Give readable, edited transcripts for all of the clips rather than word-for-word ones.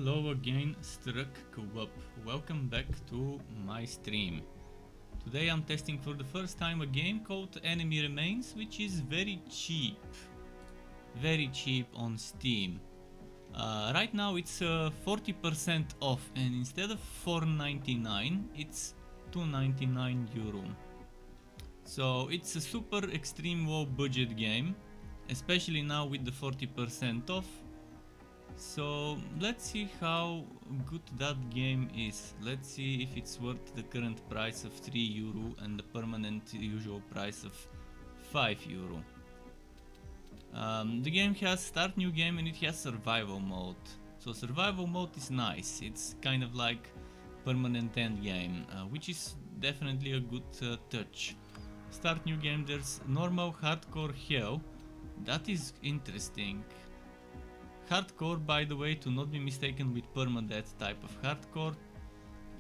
Hello again, Struck Co-op. Welcome back to my stream. Today I'm testing for the first time a game called Enemy Remains, which is very cheap. Very cheap on Steam. Right now it's 40% off, and instead of €4.99 it's €2.99. So it's a super extreme low budget game, especially now with the 40% off. So let's see how good that game is. Let's see if it's worth the current price of €3 and the permanent usual price of €5. The game has start new game and it has survival mode. So survival mode is nice. It's kind of like permanent end game, which is definitely a good touch. Start new game, there's normal, hardcore, hell. That is interesting. Hardcore, by the way, to not be mistaken with permadeath type of hardcore.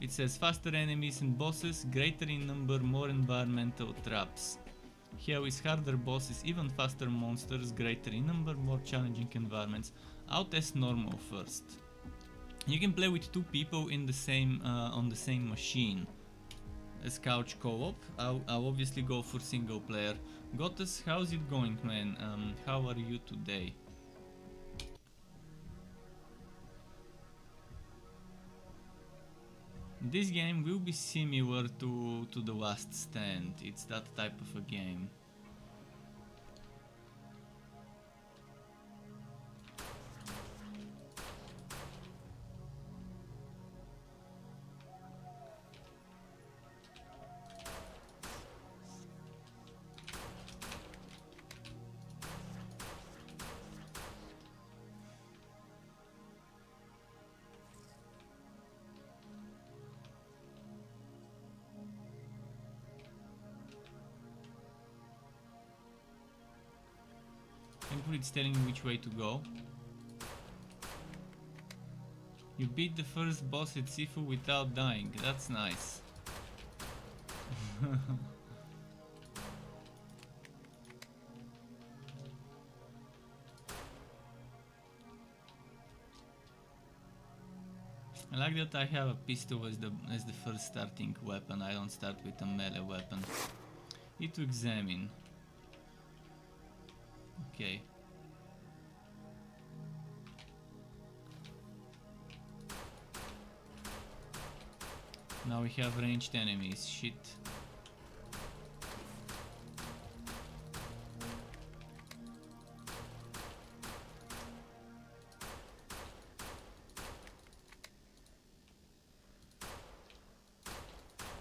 It says faster enemies and bosses, greater in number, more environmental traps. Hell is harder bosses, even faster monsters, greater in number, more challenging environments. I'll test normal first. You can play with two people in the same on the same machine as couch co-op. I'll obviously go for single player. GUTS, how's it going, man? How are you today? This game will be similar to The Last Stand. It's that type of a game. Thankfully it's telling me which way to go. You beat the first boss at Sifu without dying. That's nice. I like that I have a pistol as the first starting weapon. I don't start with a melee weapon. E to examine. Okay. Now we have ranged enemies. Shit.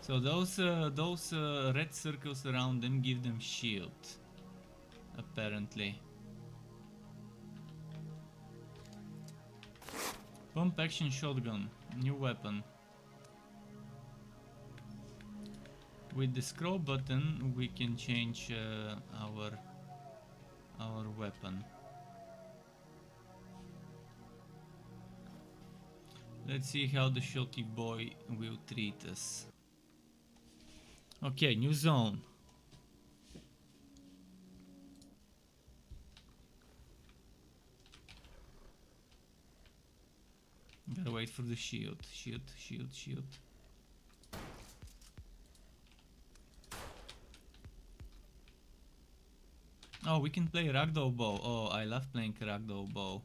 So those red circles around them give them shield. Apparently. Pump action shotgun, new weapon. With the scroll button we can change our weapon. Let's see how the shotty boy will treat us. Okay, new zone. Gotta wait for the shield. Shield. Oh, we can play ragdoll bow. Oh, I love playing ragdoll bow.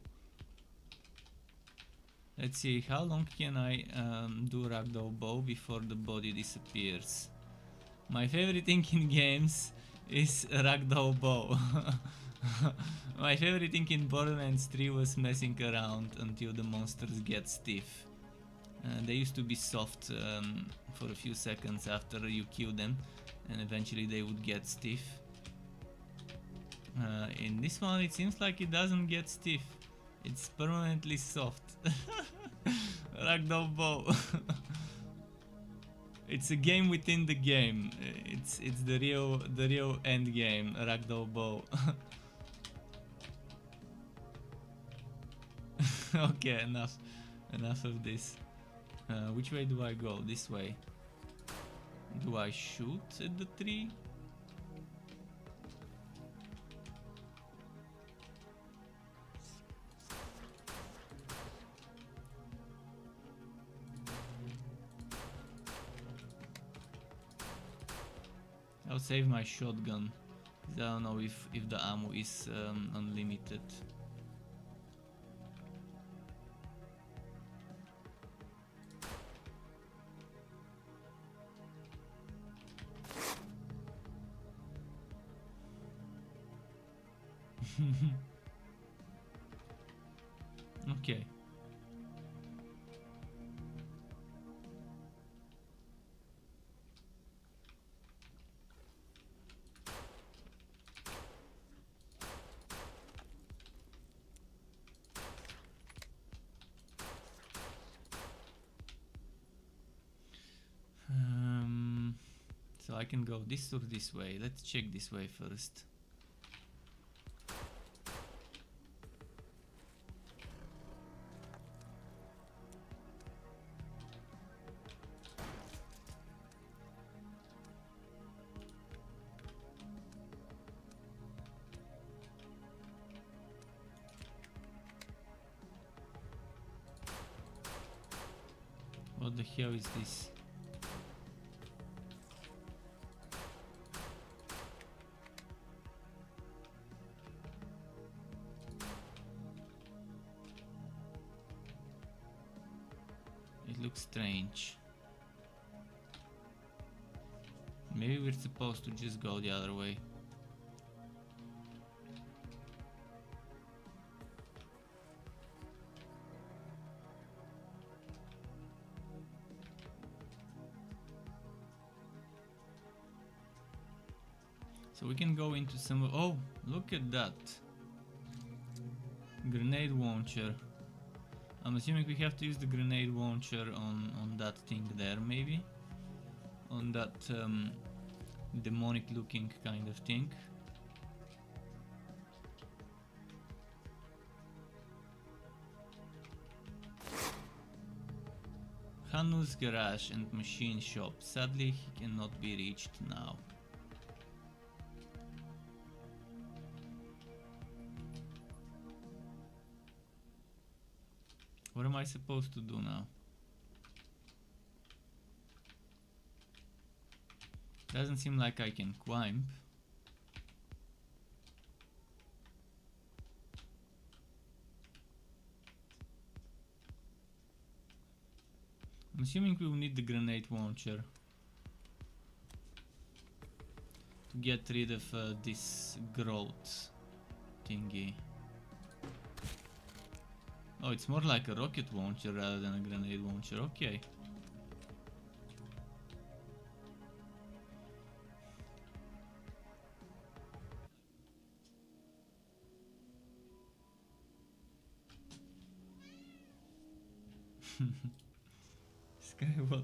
Let's see, how long can I do ragdoll bow before the body disappears? My favorite thing in games is ragdoll bow. My favorite thing in Borderlands 3 was messing around until the monsters get stiff. They used to be soft for a few seconds after you kill them, and eventually they would get stiff. In this one it seems like it doesn't get stiff. It's permanently soft. Ragdoll bow. It's a game within the game. It's the real end game. Ragdoll bow. Okay, enough of this. Which way do I go? This way. Do I shoot at the tree? I'll save my shotgun, 'cause I don't know if the ammo is unlimited. Okay. So I can go this or this way. Let's check this way first. What the hell is this? It looks strange. Maybe we're supposed to just go the other way. So we can go into some... Oh, look at that. Grenade launcher. I'm assuming we have to use the grenade launcher on that thing there, maybe? On that demonic looking kind of thing. Hanu's garage and machine shop. Sadly, he cannot be reached now. What am I supposed to do now? Doesn't seem like I can climb. I'm assuming we will need the grenade launcher to get rid of this growth thingy. Oh, it's more like a rocket launcher rather than a grenade launcher. Okay. This guy, what?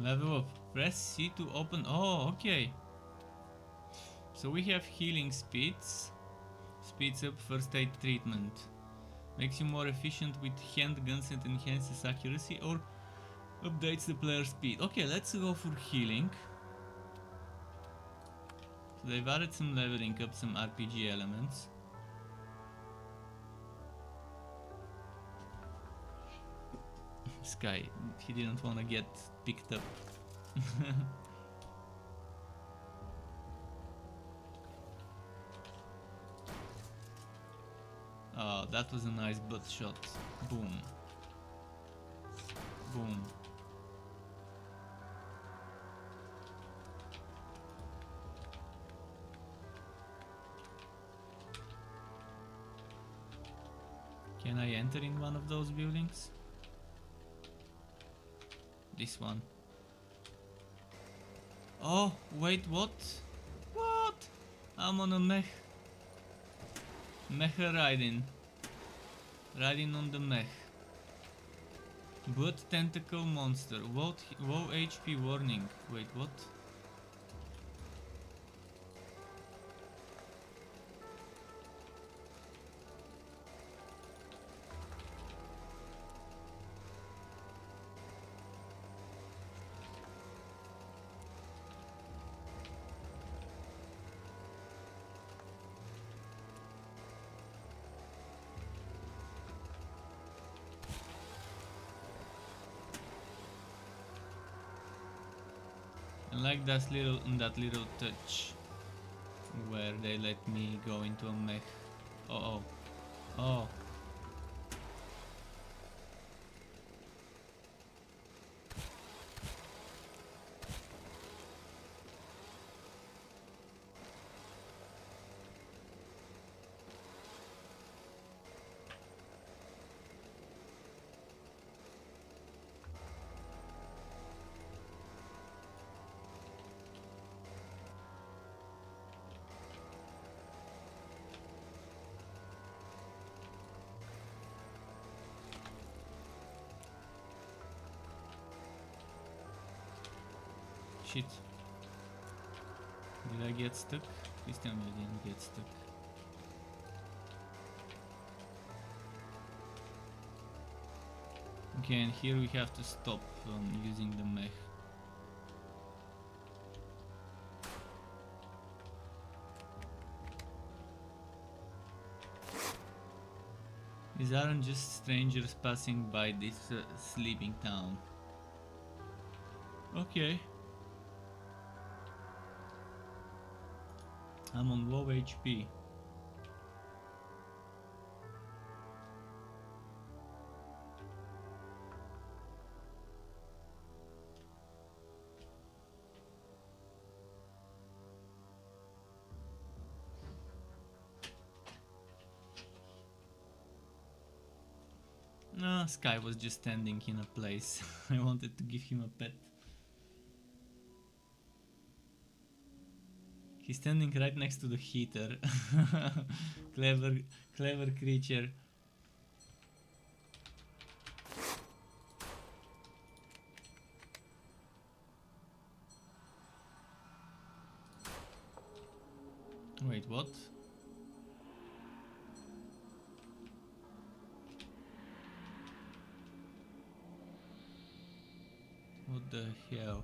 Level up. Press C to open. Oh, okay. So we have healing speeds. Speeds up first aid treatment. Makes you more efficient with handguns and enhances accuracy, or updates the player speed. Okay, let's go for healing. So they've added some leveling up, some RPG elements. This guy, he didn't want to get picked up. Oh, that was a nice butt shot. Boom. Boom. Can I enter in one of those buildings? This one. Oh, wait, what? What? I'm on a mech. Mecha riding. Riding on the mech. Blood tentacle monster. Low HP warning. Wait, what? I like that little touch where they let me go into a mech. Oh, oh, oh. Shit. Did I get stuck? Please tell me I didn't get stuck. Okay, and here we have to stop using the mech. These aren't just strangers passing by this sleeping town. Okay. I'm on low HP. No, Sky was just standing in a place. I wanted to give him a pet. He's standing right next to the heater. Clever creature. Wait, what? What the hell?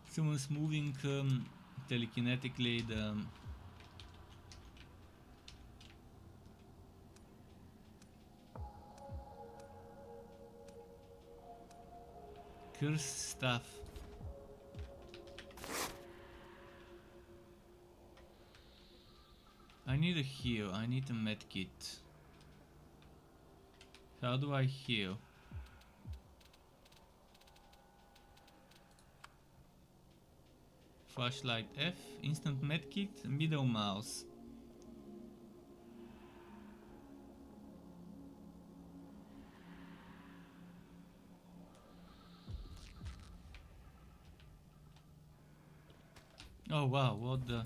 Someone's moving telekinetically the... curse stuff. I need a heal, I need a medkit. How do I heal? Flashlight F, instant medkit, middle mouse. Oh wow, what the...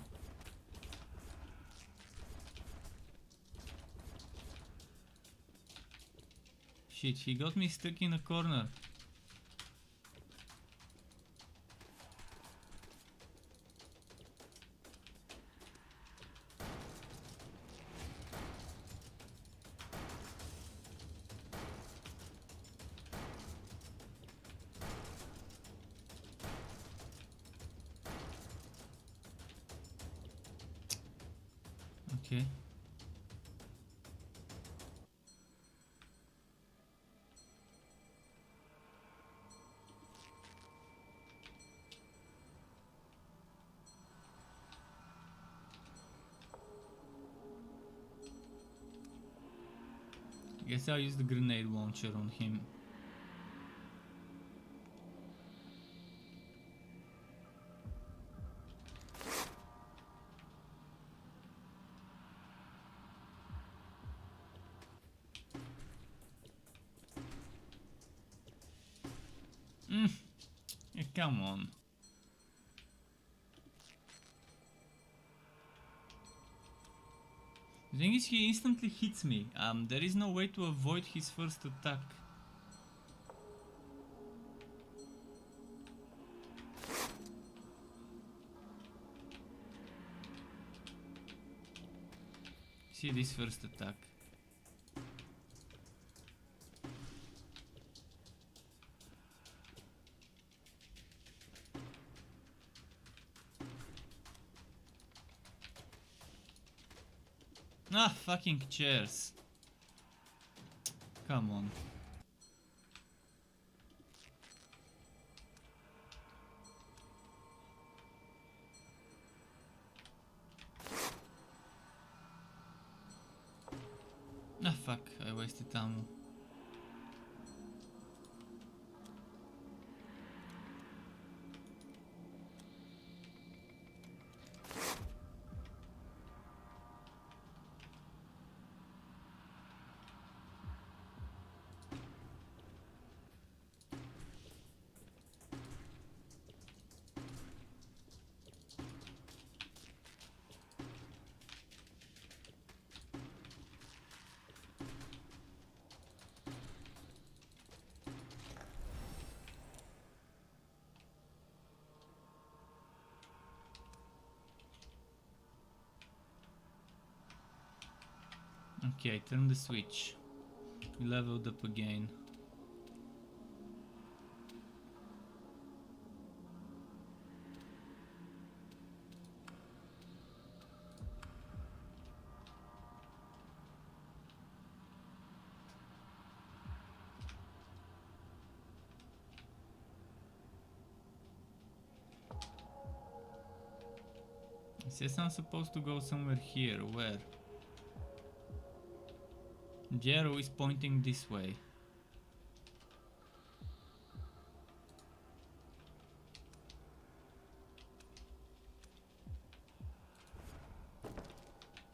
Shit, he got me stuck in a corner. Okay. Guess I'll use the grenade launcher on him. Yeah, come on. The thing is, he instantly hits me. There is no way to avoid his first attack. See this first attack. Ah, fucking chairs. Come on. fuck, I wasted ammo. Okay, turn the switch. We leveled up again. It says I'm supposed to go somewhere here. Where? The arrow is pointing this way.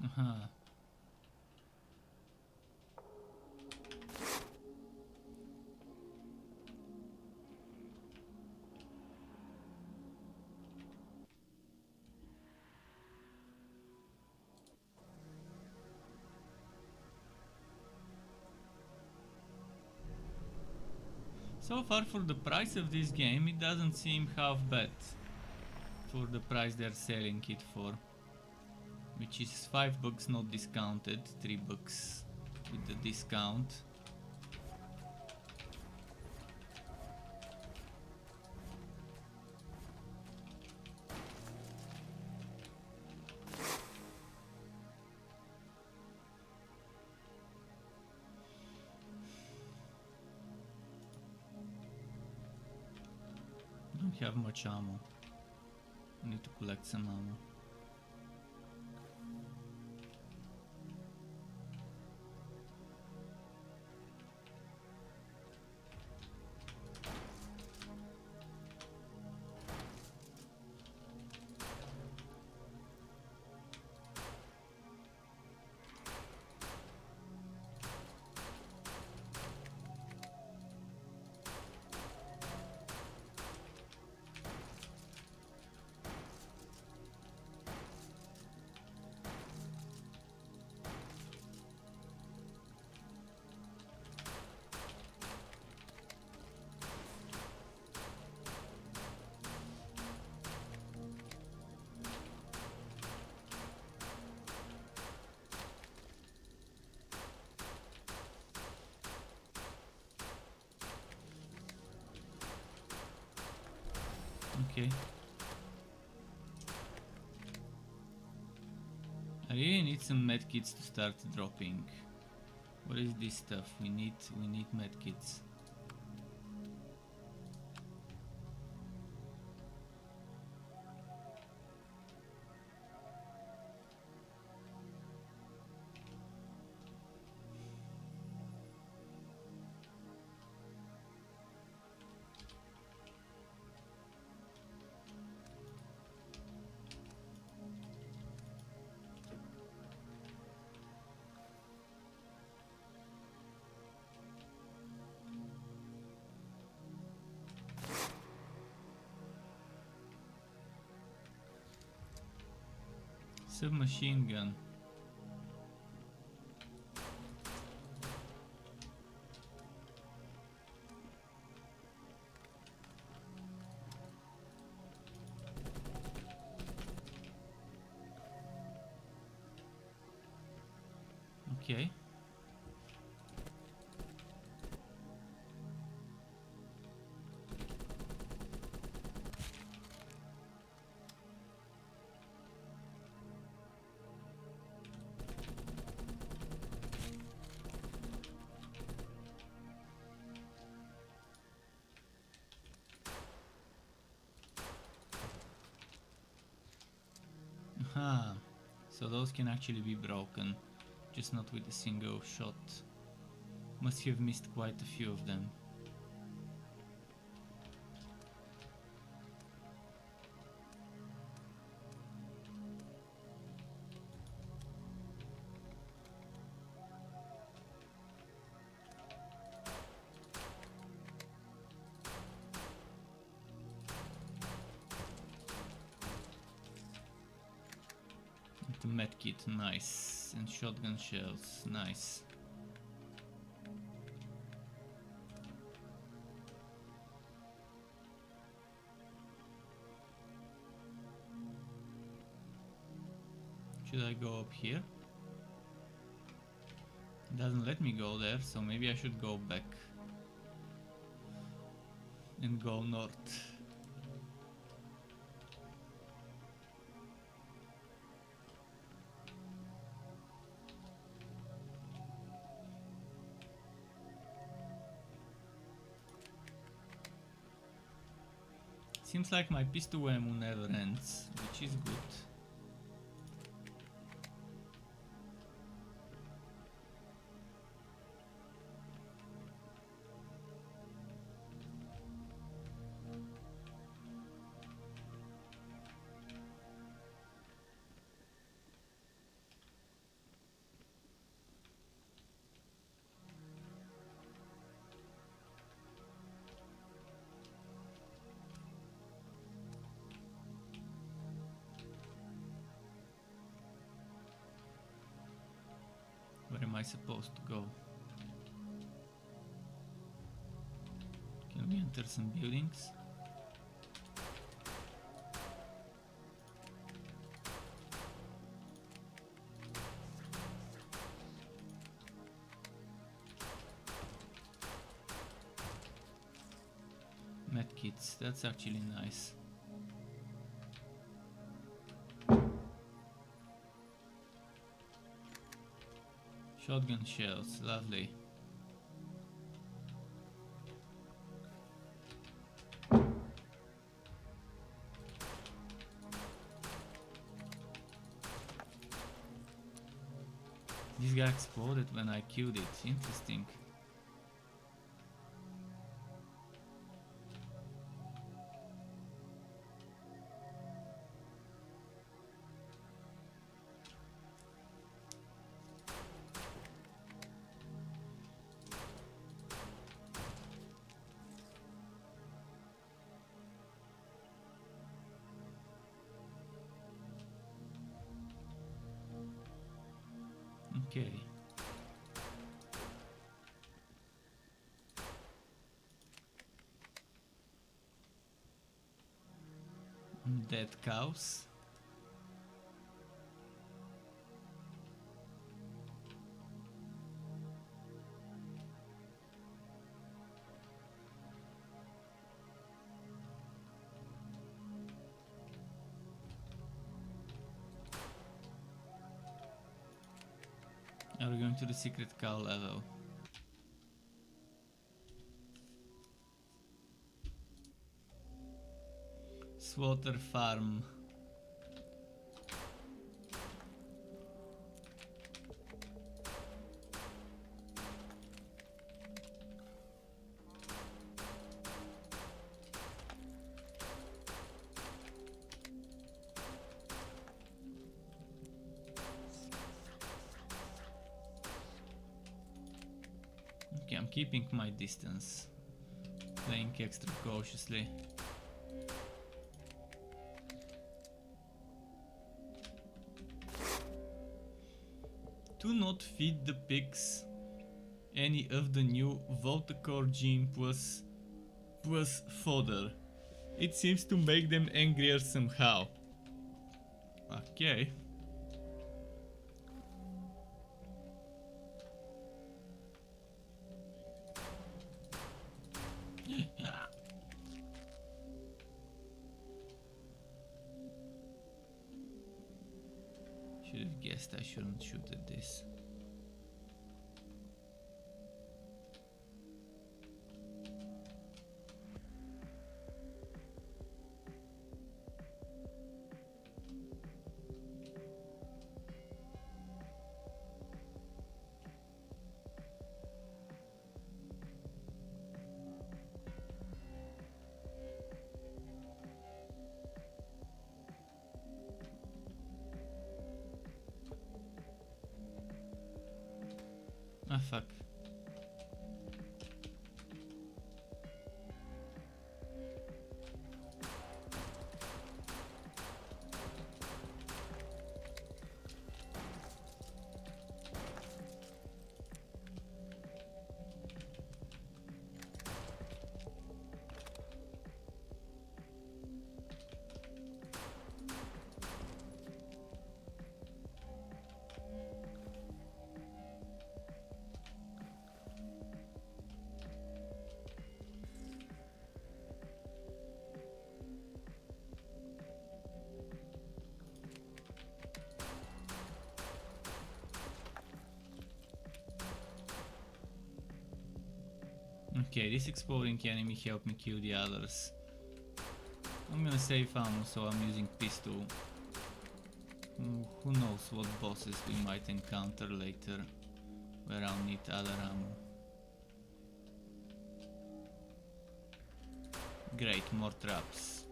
Aha. So far for the price of this game, it doesn't seem half bad for the price they're selling it for, which is $5 not discounted, $3 with the discount. Don't have much ammo. I need to collect some ammo. Okay. I really need some medkits to start dropping. What is this stuff? We need medkits. Submachine gun. Okay. Aha. So those can actually be broken. just not with a single shot. Must have missed quite a few of them. The medkit, nice. And shotgun shells, nice. Should I go up here? It doesn't let me go there, so maybe I should go back and go north. Seems like my pistol ammo never ends, which is good. Where am I supposed to go? Can we enter some buildings? Medkits, that's actually nice. Shotgun shells, lovely. This guy exploded when I killed it, interesting. Okay. Dead cows. Now we're going to the secret cow level. Slaughter farm. Okay, I'm keeping my distance, playing extra cautiously. Do not feed the pigs any of the new Voltacore gene plus fodder. It seems to make them angrier somehow. Okay. Should have guessed I shouldn't shoot at this. Ah, fuck. Okay, this exploding enemy helped me kill the others. I'm gonna save ammo, so I'm using pistol. Who knows what bosses we might encounter later, where I'll need other ammo. Great, more traps.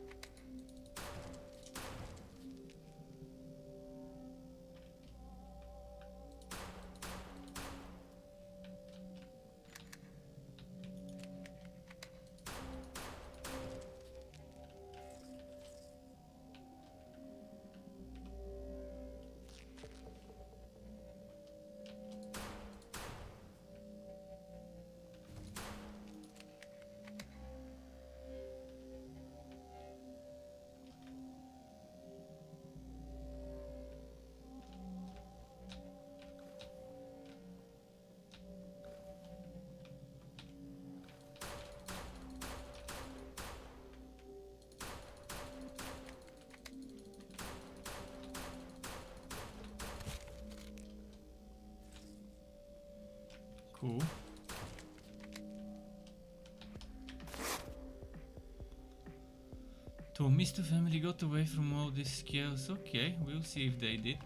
Cool. So Mr. Family got away from all this chaos. Okay, we'll see if they did.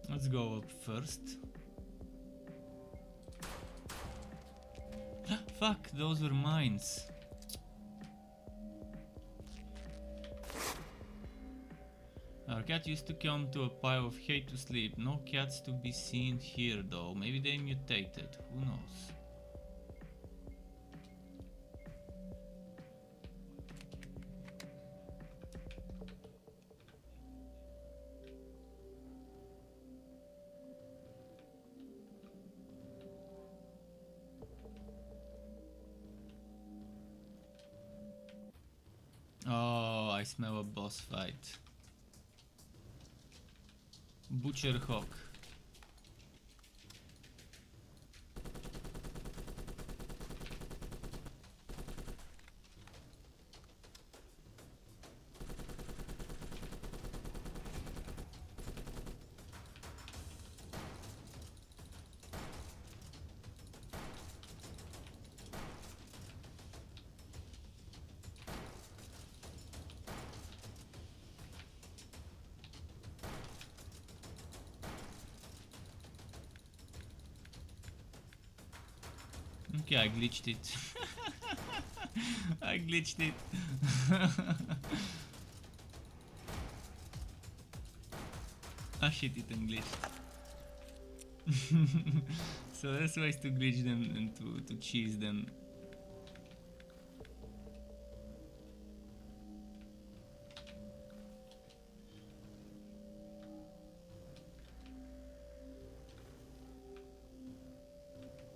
Let's go up first. Fuck, those were mines. Our cat used to come to a pile of hay to sleep. No cats to be seen here though. Maybe they mutated. Who knows? Oh, I smell a boss fight. Butcher Hawk. Okay, I glitched it. I glitched it. Ah shit, it glitched. So there's ways to glitch them and to cheese them.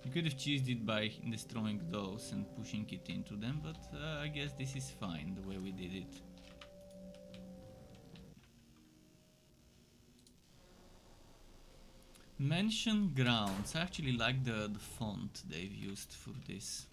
You could have cheesed it by destroying those and pushing it into them, but I guess this is fine the way we did it. Mansion Grounds. I actually like the font they've used for this.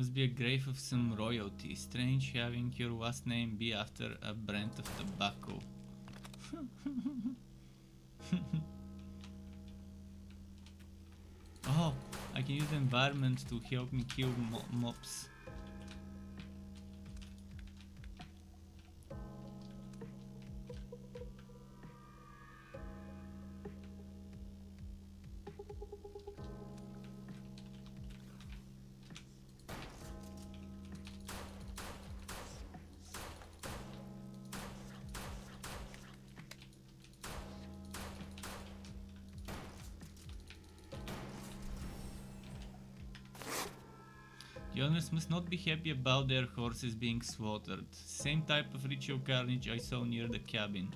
Must be a grave of some royalty. Strange having your last name be after a brand of tobacco. Oh, I can use the environment to help me kill mobs. The owners must not be happy about their horses being slaughtered. Same type of ritual carnage I saw near the cabin.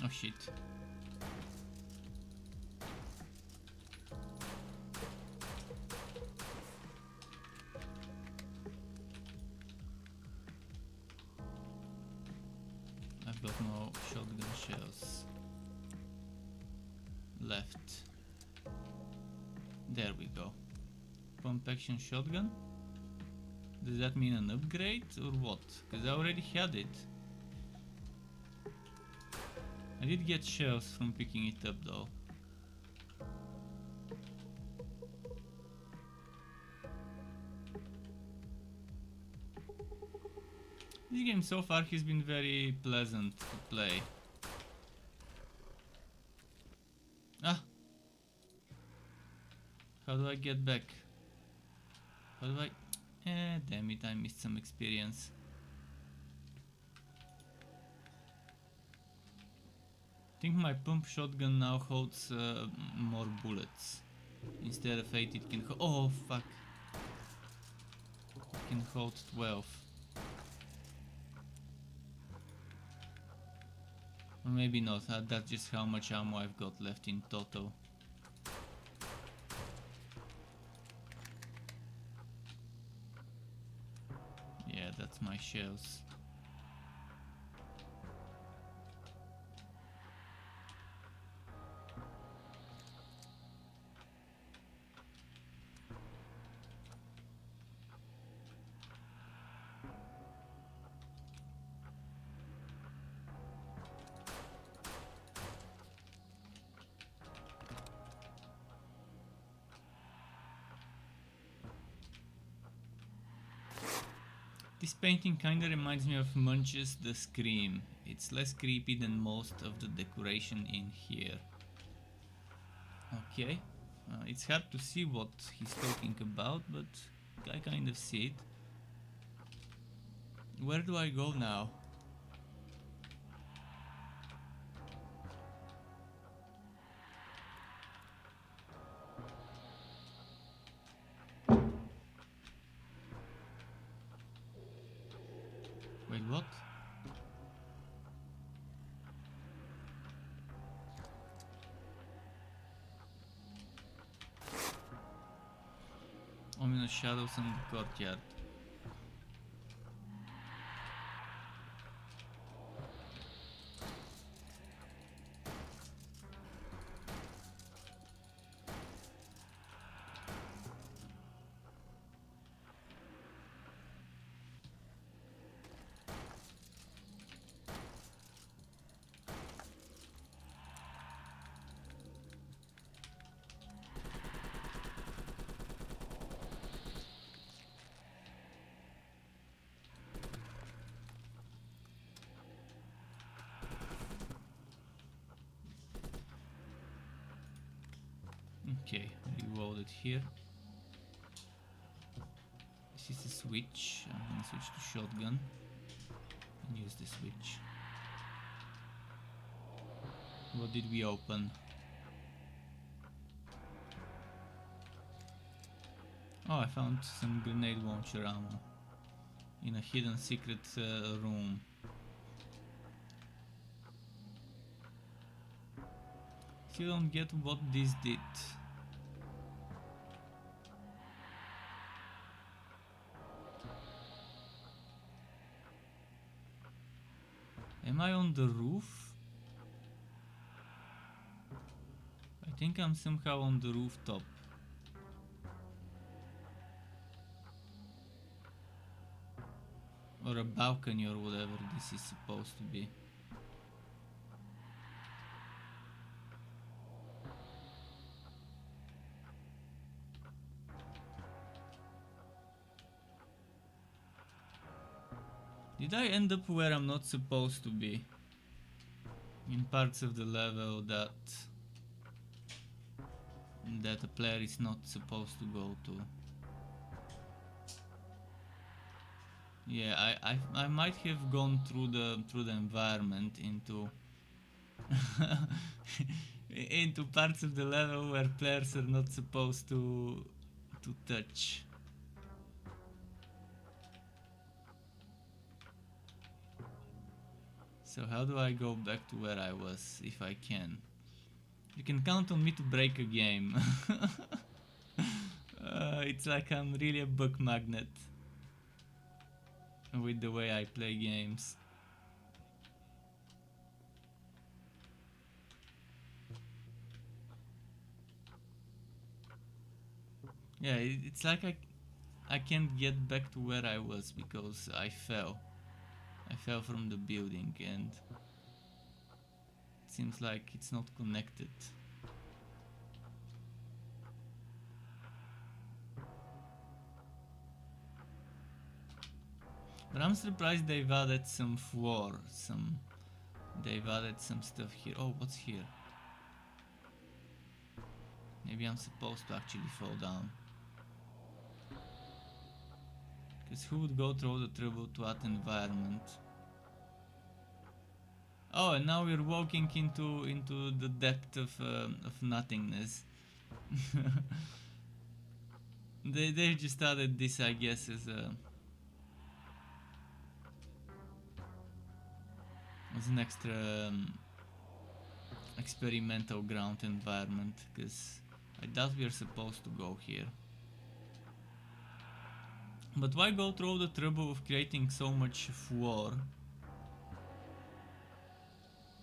Oh shit. I've got no shotgun shells left. There we go. Pump action shotgun? Does that mean an upgrade or what? Because I already had it. I did get shells from picking it up though. This game so far has been very pleasant to play. Ah! How do I get back? How do I... damn it, I missed some experience. I think my pump shotgun now holds more bullets. Instead of 8 it can oh fuck. It can hold 12. Or maybe not, that's just how much ammo I've got left in total. Yeah, that's my shells. This painting kinda reminds me of Munch's The Scream. It's less creepy than most of the decoration in here. Okay, it's hard to see what he's talking about, but I kind of see it. Where do I go now? Wait, what? Ominous shadows in the courtyard. Okay, reload it here. This is a switch. I'm gonna switch to shotgun and use the switch. What did we open? Oh, I found some grenade launcher ammo in a hidden secret room. Still don't get what this did. Am I on the roof? I think I'm somehow on the rooftop. Or a balcony or whatever this is supposed to be. Did I end up where I'm not supposed to be? In parts of the level that a player is not supposed to go to. Yeah, I might have gone through the environment into into parts of the level where players are not supposed to touch. So how do I go back to where I was, if I can? You can count on me to break a game. It's like I'm really a book magnet with the way I play games. Yeah, it's like I can't get back to where I was because I fell. I fell from the building and it seems like it's not connected. But I'm surprised they've added some floor, they've added some stuff here. Oh, what's here? Maybe I'm supposed to actually fall down. Because who would go through the trouble to that environment? Oh, and now we're walking into the depth of nothingness. They just added this, I guess, as an extra experimental ground environment, because I doubt we're supposed to go here. But why go through the trouble of creating so much floor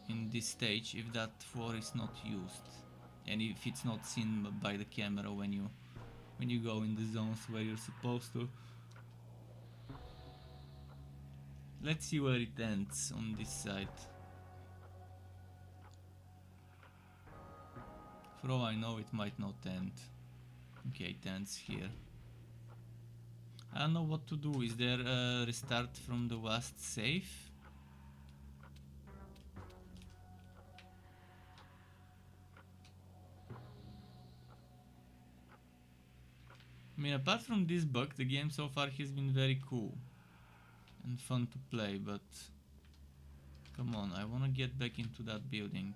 in this stage if that floor is not used, and if it's not seen by the camera when you go in the zones where you're supposed to? Let's see where it ends on this side. For all I know, it might not end. Okay, it ends here. I don't know what to do. Is there a restart from the last save? I mean, apart from this bug, the game so far has been very cool and fun to play, but come on, I wanna get back into that building.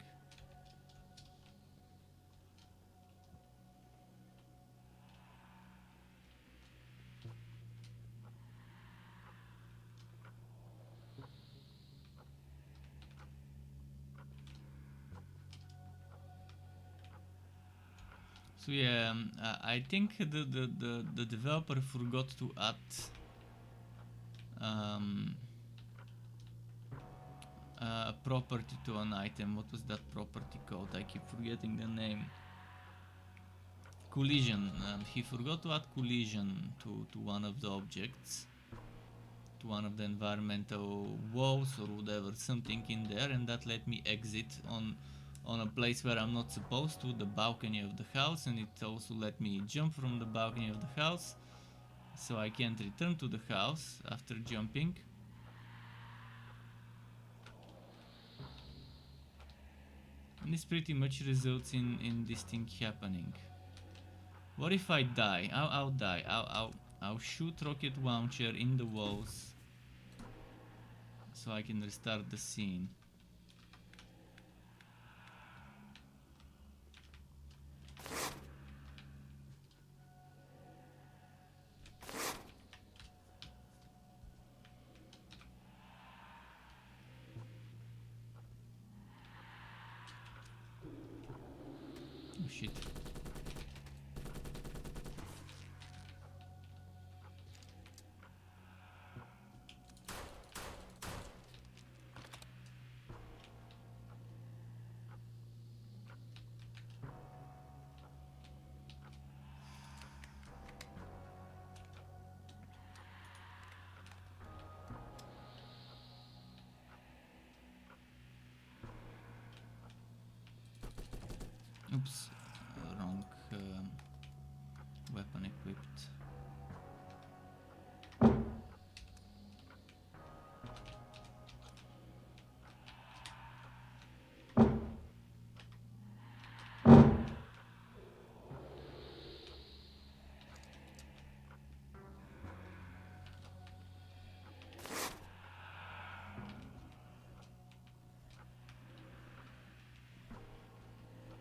So yeah, I think the developer forgot to add a property to an item. What was that property called? I keep forgetting the name. Collision. He forgot to add collision to one of the objects, to one of the environmental walls or whatever, something in there, and that let me exit on a place where I'm not supposed to, the balcony of the house, and it also let me jump from the balcony of the house, so I can't return to the house after jumping. And this pretty much results in this thing happening. What if I die? I'll die. I'll shoot rocket launcher in the walls so I can restart the scene. shit. Oops, wrong weapon equipped.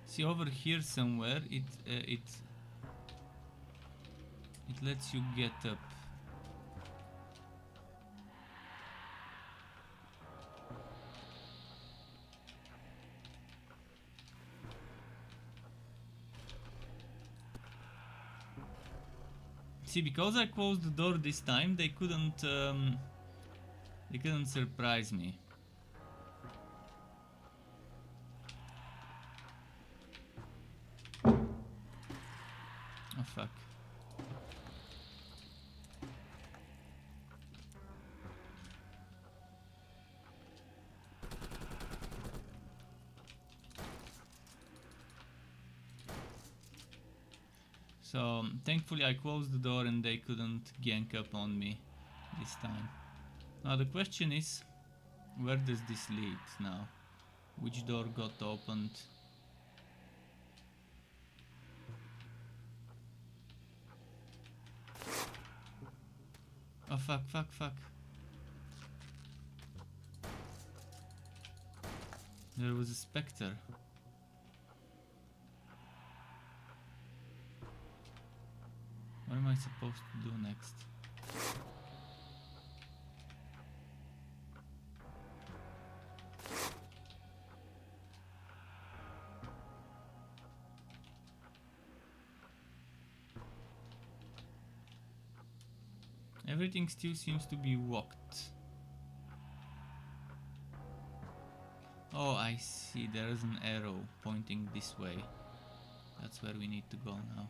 See, over here somewhere it lets you get up. See, because I closed the door this time, they couldn't surprise me. Oh fuck. So thankfully I closed the door and they couldn't gank up on me this time. Now the question is, where does this lead now? Which door got opened? Oh fuck, fuck, fuck. There was a spectre. What am I supposed to do next? Everything still seems to be locked. Oh, I see. There is an arrow pointing this way. That's where we need to go now.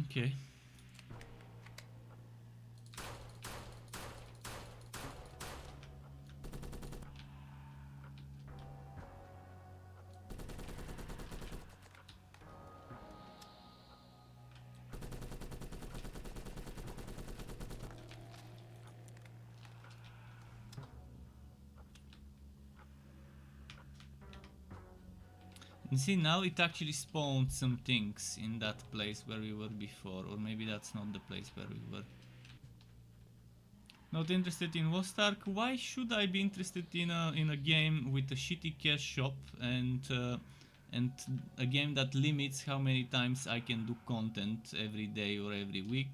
Okay. And see, now it actually spawned some things in that place where we were before, or maybe that's not the place where we were. Not interested in Lost Ark? Why should I be interested in a game with a shitty cash shop and a game that limits how many times I can do content every day or every week,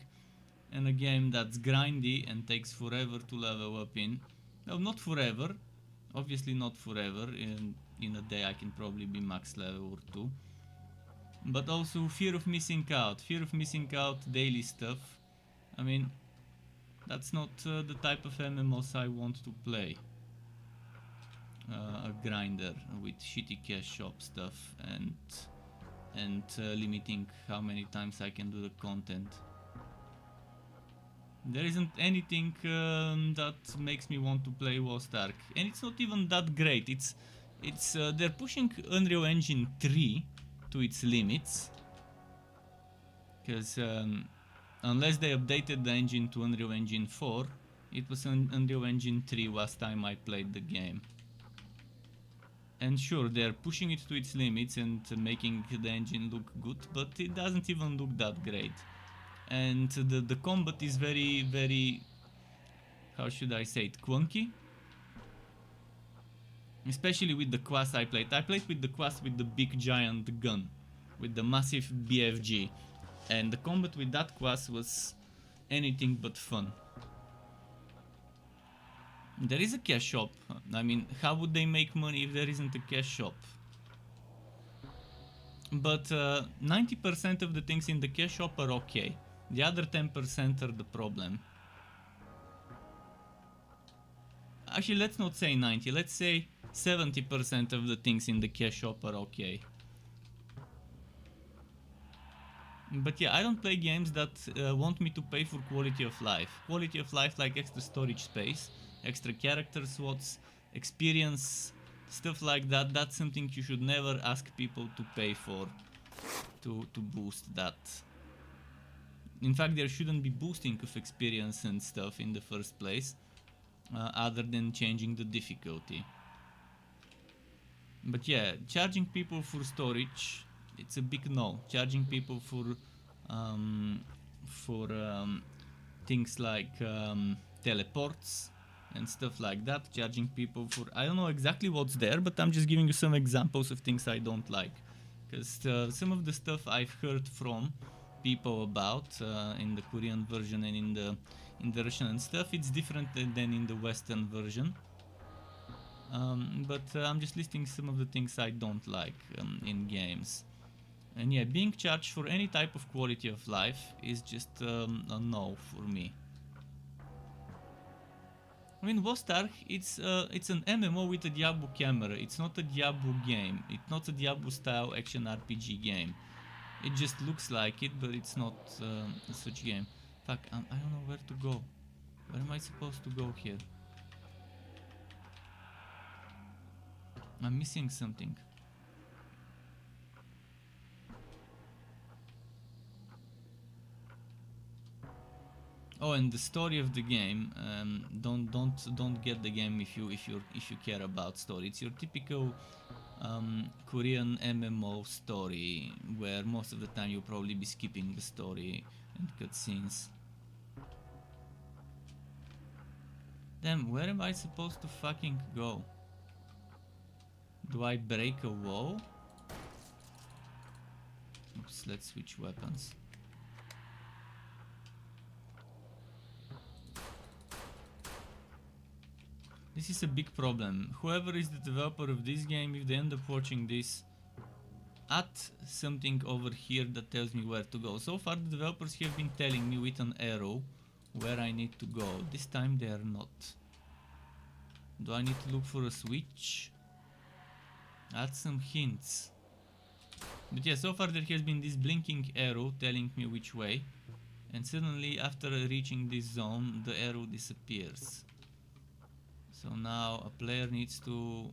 and a game that's grindy and takes forever to level up in? Well, not forever, obviously not forever. In a day I can probably be max level or 2. But also fear of missing out, daily stuff. I mean, that's not the type of MMOs I want to play. A grinder with shitty cash shop stuff and limiting how many times I can do the content. There isn't anything that makes me want to play Lost Ark, and it's not even that great. They're pushing Unreal Engine 3 to its limits, because unless they updated the engine to Unreal Engine 4, it was Unreal Engine 3 last time I played the game. And sure, they're pushing it to its limits and making the engine look good, but it doesn't even look that great. And the combat is very, very, how should I say it, clunky. Especially with the quas I played. I played with the quas with the big giant gun, with the massive BFG. And the combat with that quas was anything but fun. There is a cash shop. I mean, how would they make money if there isn't a cash shop? But 90% of the things in the cash shop are okay. The other 10% are the problem. Actually, let's not say 90, let's say 70% of the things in the cash shop are okay. But yeah, I don't play games that want me to pay for quality of life. Quality of life like extra storage space, extra character slots, experience, stuff like that. That's something you should never ask people to pay for to boost that. In fact, there shouldn't be boosting of experience and stuff in the first place, other than changing the difficulty. But yeah, charging people for storage, it's a big no. Charging people for things like teleports and stuff like that. Charging people for, I don't know exactly what's there, but I'm just giving you some examples of things I don't like. Because some of the stuff I've heard from people about in the Korean version and in the Russian and stuff, it's different than in the Western version. But I'm just listing some of the things I don't like in games. And yeah, being charged for any type of quality of life is just a no for me. I mean, Lost Ark, it's an MMO with a Diablo camera. It's not a Diablo game. It's not a Diablo style action RPG game. It just looks like it, but it's not such game. Fuck, I don't know where to go. Where am I supposed to go here? I'm missing something. Oh, and the story of the game. Don't get the game if you care about story. It's your typical Korean MMO story where most of the time you'll probably be skipping the story and cutscenes. Damn, where am I supposed to fucking go? Do I break a wall? Oops, let's switch weapons. This is a big problem. Whoever is the developer of this game, if they end up watching this, add something over here that tells me where to go. So far the developers have been telling me with an arrow where I need to go. This time they are not. Do I need to look for a switch? Add some hints. But yeah, so far there has been this blinking arrow telling me which way. And suddenly after reaching this zone, the arrow disappears. So now a player needs to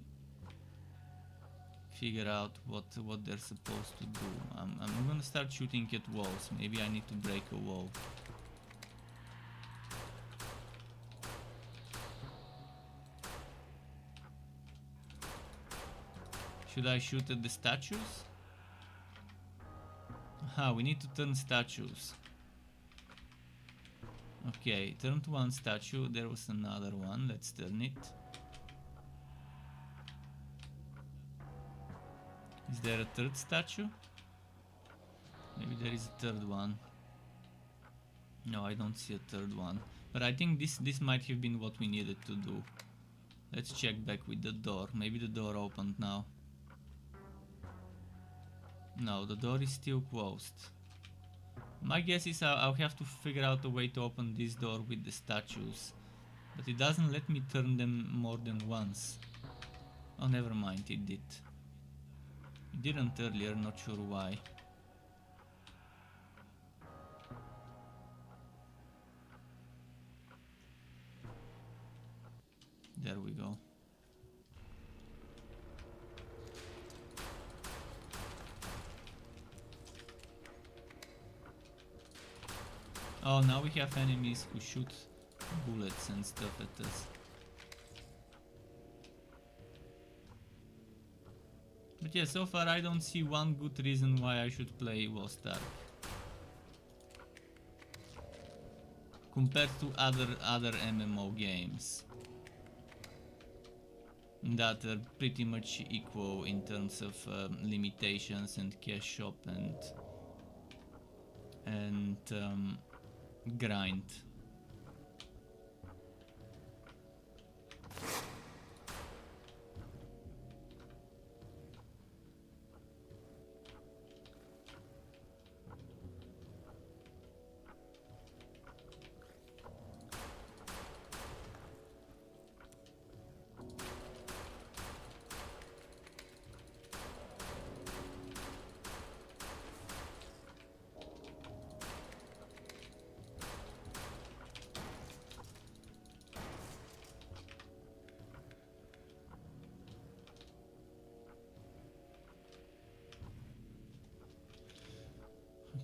figure out what they're supposed to do. I'm gonna start shooting at walls. Maybe I need to break a wall. Should I shoot at the statues? Aha, we need to turn statues. Okay, turned one statue, there was another one, let's turn it. Is there a third statue? Maybe there is a third one. No, I don't see a third one. But I think this might have been what we needed to do. Let's check back with the door. Maybe the door opened now. No, the door is still closed. My guess is I'll have to figure out a way to open this door with the statues. But it doesn't let me turn them more than once. Oh, never mind, it did. It didn't earlier, not sure why. There we go. Oh, now we have enemies who shoot bullets and stuff at us. But yeah, so far I don't see one good reason why I should play Lost Ark compared to other MMO games that are pretty much equal in terms of limitations and cash shop and grind.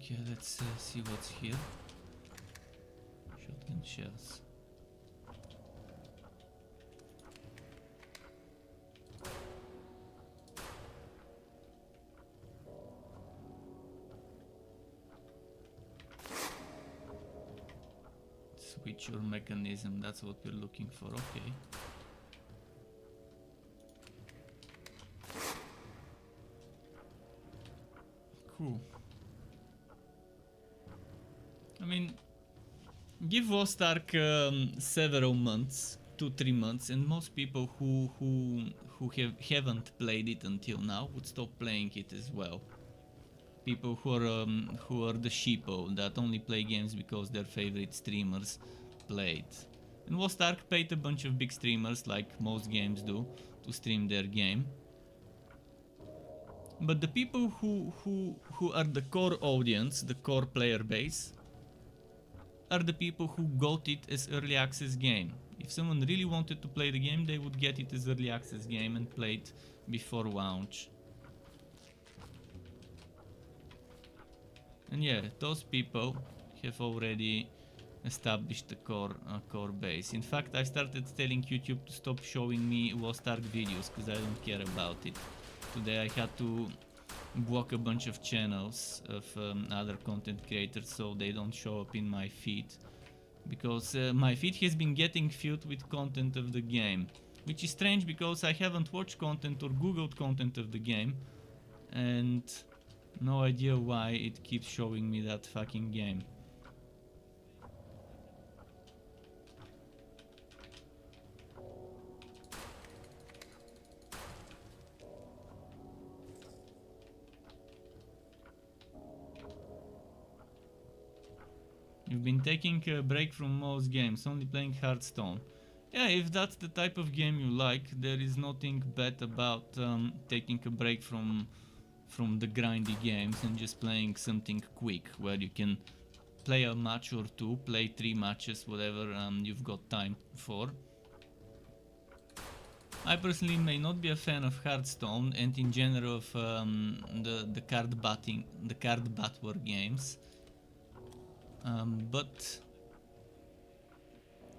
Okay, let's see what's here. Shotgun shells. Switch your mechanism, that's what we're looking for, okay. Cool. I mean, give Lost Ark several months, 2-3 months, and most people who haven't played it until now would stop playing it as well. People who are the sheeple that only play games because their favorite streamers played. And Lost Ark paid a bunch of big streamers, like most games do, to stream their game. But the people who are the core audience, the core player base, are the people who got it as early access game. If someone really wanted to play the game, they would get it as early access game and play it before launch. And yeah, those people have already established a core base. In fact, I started telling YouTube to stop showing me Lost Ark videos because I don't care about it. Today I had to block a bunch of channels of other content creators so they don't show up in my feed, because my feed has been getting filled with content of the game, which is strange because I haven't watched content or googled content of the game, and no idea why it keeps showing me that fucking game. You've been taking a break from most games, only playing Hearthstone. Yeah, if that's the type of game you like, there is nothing bad about taking a break from the grindy games and just playing something quick where you can play a match or two, play 3 matches, whatever you've got time for. I personally may not be a fan of Hearthstone and in general of the card battle games. But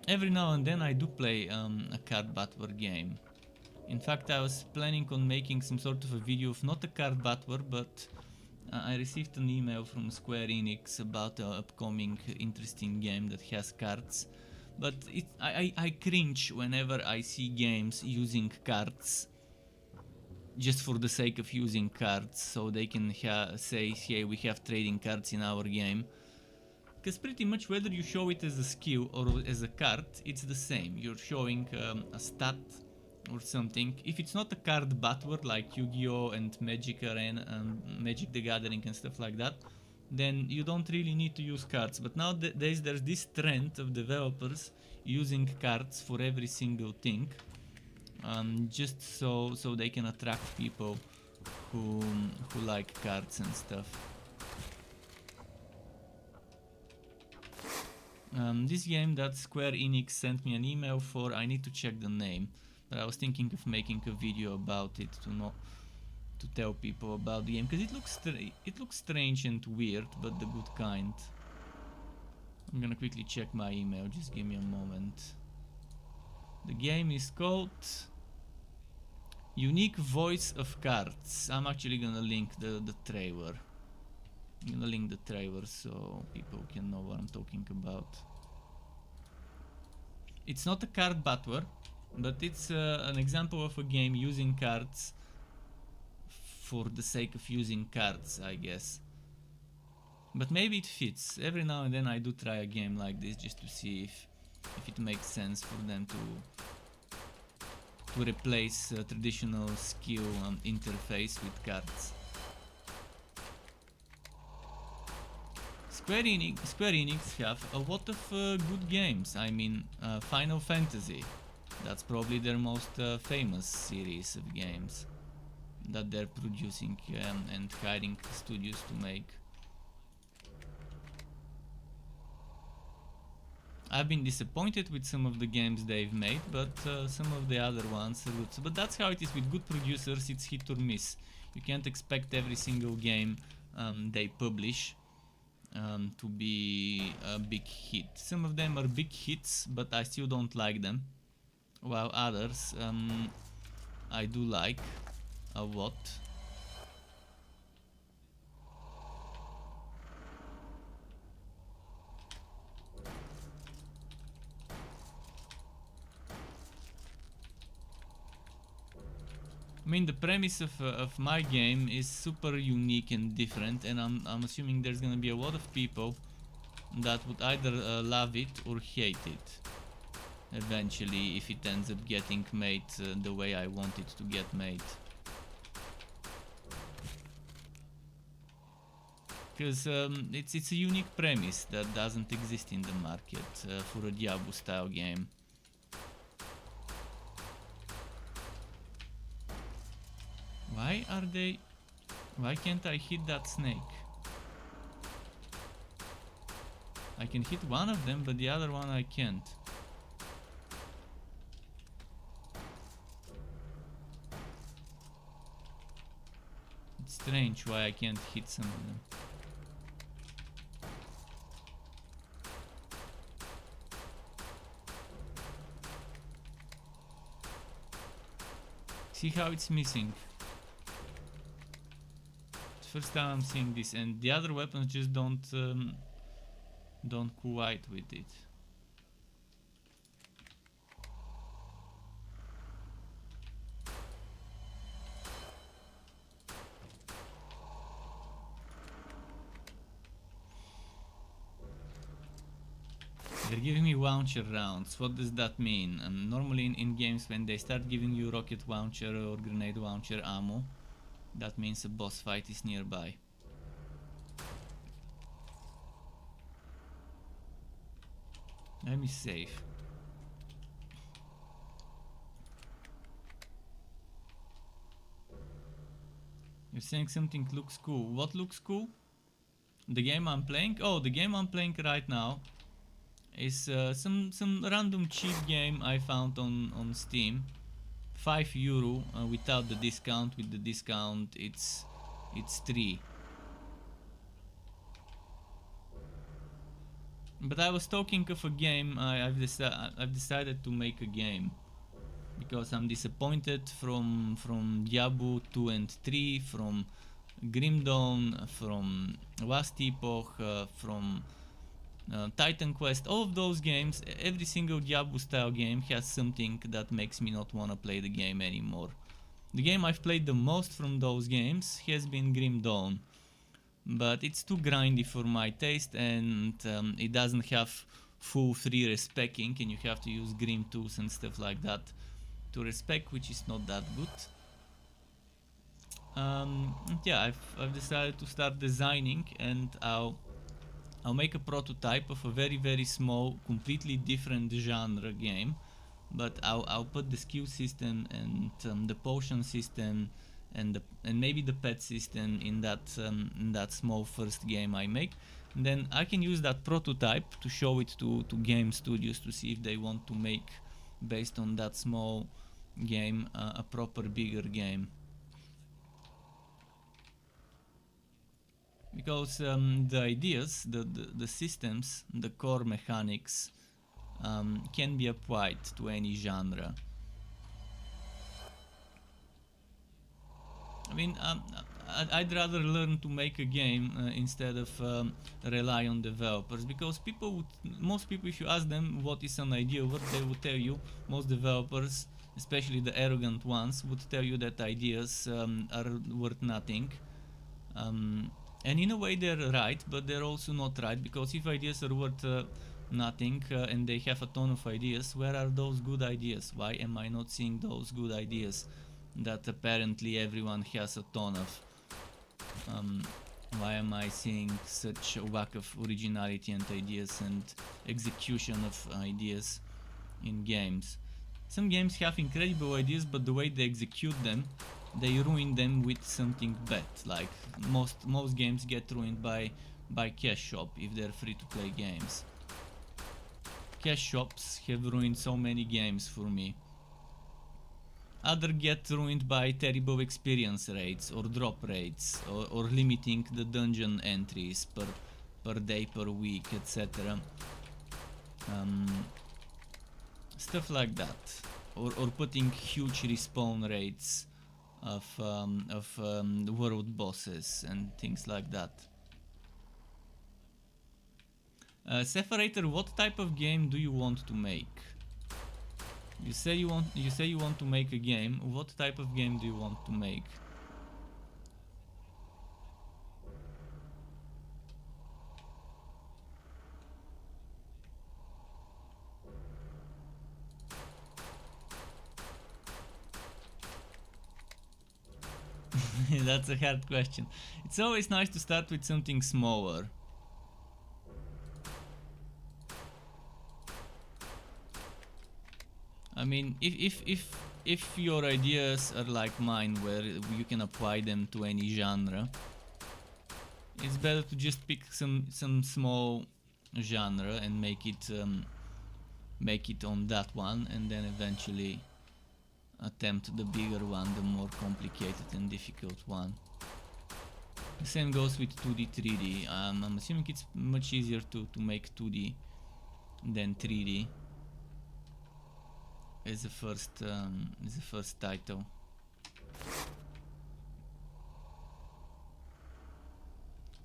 every now and then I do play a card battler game. In fact, I was planning on making some sort of a video of not a card battler, but I received an email from Square Enix about an upcoming interesting game that has cards. But I cringe whenever I see games using cards just for the sake of using cards, so they can say, hey, we have trading cards in our game. Because pretty much whether you show it as a skill or as a card, it's the same. You're showing a stat or something. If it's not a card battler like Yu-Gi-Oh! And Magic Arena, Magic the Gathering and stuff like that, then you don't really need to use cards. But nowadays there's this trend of developers using cards for every single thing, just so they can attract people who like cards and stuff. This game that Square Enix sent me an email for, I need to check the name, but I was thinking of making a video about it to tell people about the game, because it looks strange and weird, but the good kind. I'm gonna quickly check my email, just give me a moment. The game is called Unique voice of cards. I'm actually gonna link the trailer. I'm gonna link the trailer so people can know what I'm talking about. It's not a card battler, but it's an example of a game using cards for the sake of using cards, I guess. But maybe it fits. Every now and then I do try a game like this just to see if it makes sense for them to replace traditional skill interface with cards. Square Enix have a lot of good games. I mean, Final Fantasy. That's probably their most famous series of games that they're producing and hiring studios to make. I've been disappointed with some of the games they've made, but some of the other ones are good. But that's how it is with good producers, it's hit or miss. You can't expect every single game they publish to be a big hit. Some of them are big hits, but I still don't like them, while others I do like a lot. I mean, the premise of my game is super unique and different, and I'm assuming there's gonna be a lot of people that would either love it or hate it eventually if it ends up getting made the way I want it to get made. Because it's a unique premise that doesn't exist in the market for a Diablo style game. Why can't I hit that snake? I can hit one of them, but the other one I can't. It's strange why I can't hit some of them. See how it's missing? First time I'm seeing this, and the other weapons just don't quite with it. They're giving me launcher rounds. What does that mean? Normally in games, when they start giving you rocket launcher or grenade launcher ammo, that means a boss fight is nearby. Let me save. You're saying something looks cool. What looks cool? The game I'm playing? Oh, the game I'm playing right now is some random cheap game I found on Steam. €5 without the discount. With the discount it's 3. But I was talking of a game. I've decided to make a game because I'm disappointed from Diablo 2 and 3, from Grim Dawn, from Last Epoch, from Titan Quest. All of those games, every single Diablo style game has something that makes me not want to play the game anymore. The game I've played the most from those games has been Grim Dawn, but it's too grindy for my taste, and it doesn't have full 3 respecking, and you have to use Grim tools and stuff like that to respec, which is not that good. Yeah, I've decided to start designing, and I'll make a prototype of a very small, completely different genre game, but I'll put the skill system and the potion system and maybe the pet system in that small first game I make. And then I can use that prototype to show it to game studios to see if they want to make, based on that small game, a proper bigger game. Because the ideas, the systems, the core mechanics can be applied to any genre. I mean, I'd rather learn to make a game instead of rely on developers, because most people, if you ask them what is an idea, what they would tell you, most developers, especially the arrogant ones, would tell you that ideas are worth nothing. And in a way they're right, but they're also not right, because if ideas are worth nothing and they have a ton of ideas, where are those good ideas? Why am I not seeing those good ideas that apparently everyone has a ton of? Why am I seeing such a lack of originality and ideas and execution of ideas in games? Some games have incredible ideas, but the way they execute them, they ruin them with something bad. Like most games get ruined by cash shop if they're free to play games. Cash shops have ruined so many games for me. Other get ruined by terrible experience rates or drop rates, or limiting the dungeon entries per day, per week, etc. Stuff like that, or putting huge respawn rates of world bosses and things like that. Separator, what type of game do you want to make? You say you want to make a game. What type of game do you want to make? That's a hard question. It's always nice to start with something smaller. I mean, if your ideas are like mine, where you can apply them to any genre, it's better to just pick some small genre and make it on that one, and then eventually attempt the bigger one, the more complicated and difficult one. The same goes with 2D, 3D. I'm assuming it's much easier to make 2D than 3D as a first title.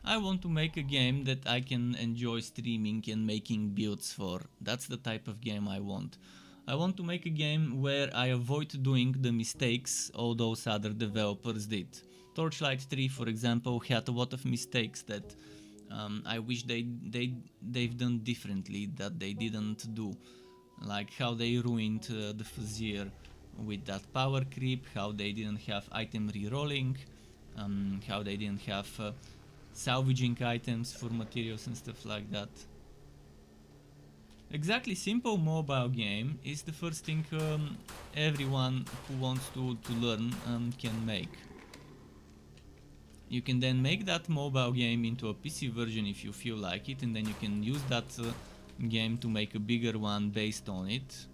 I want to make a game that I can enjoy streaming and making builds for. That's the type of game I want. I want to make a game where I avoid doing the mistakes all those other developers did. Torchlight 3, for example, had a lot of mistakes that I wish they've done differently, that they didn't do. Like how they ruined the Fuzzier with that power creep, how they didn't have item rerolling, how they didn't have salvaging items for materials and stuff like that. Exactly, simple mobile game is the first thing everyone who wants to learn can make. You can then make that mobile game into a PC version if you feel like it, and then you can use that game to make a bigger one based on it.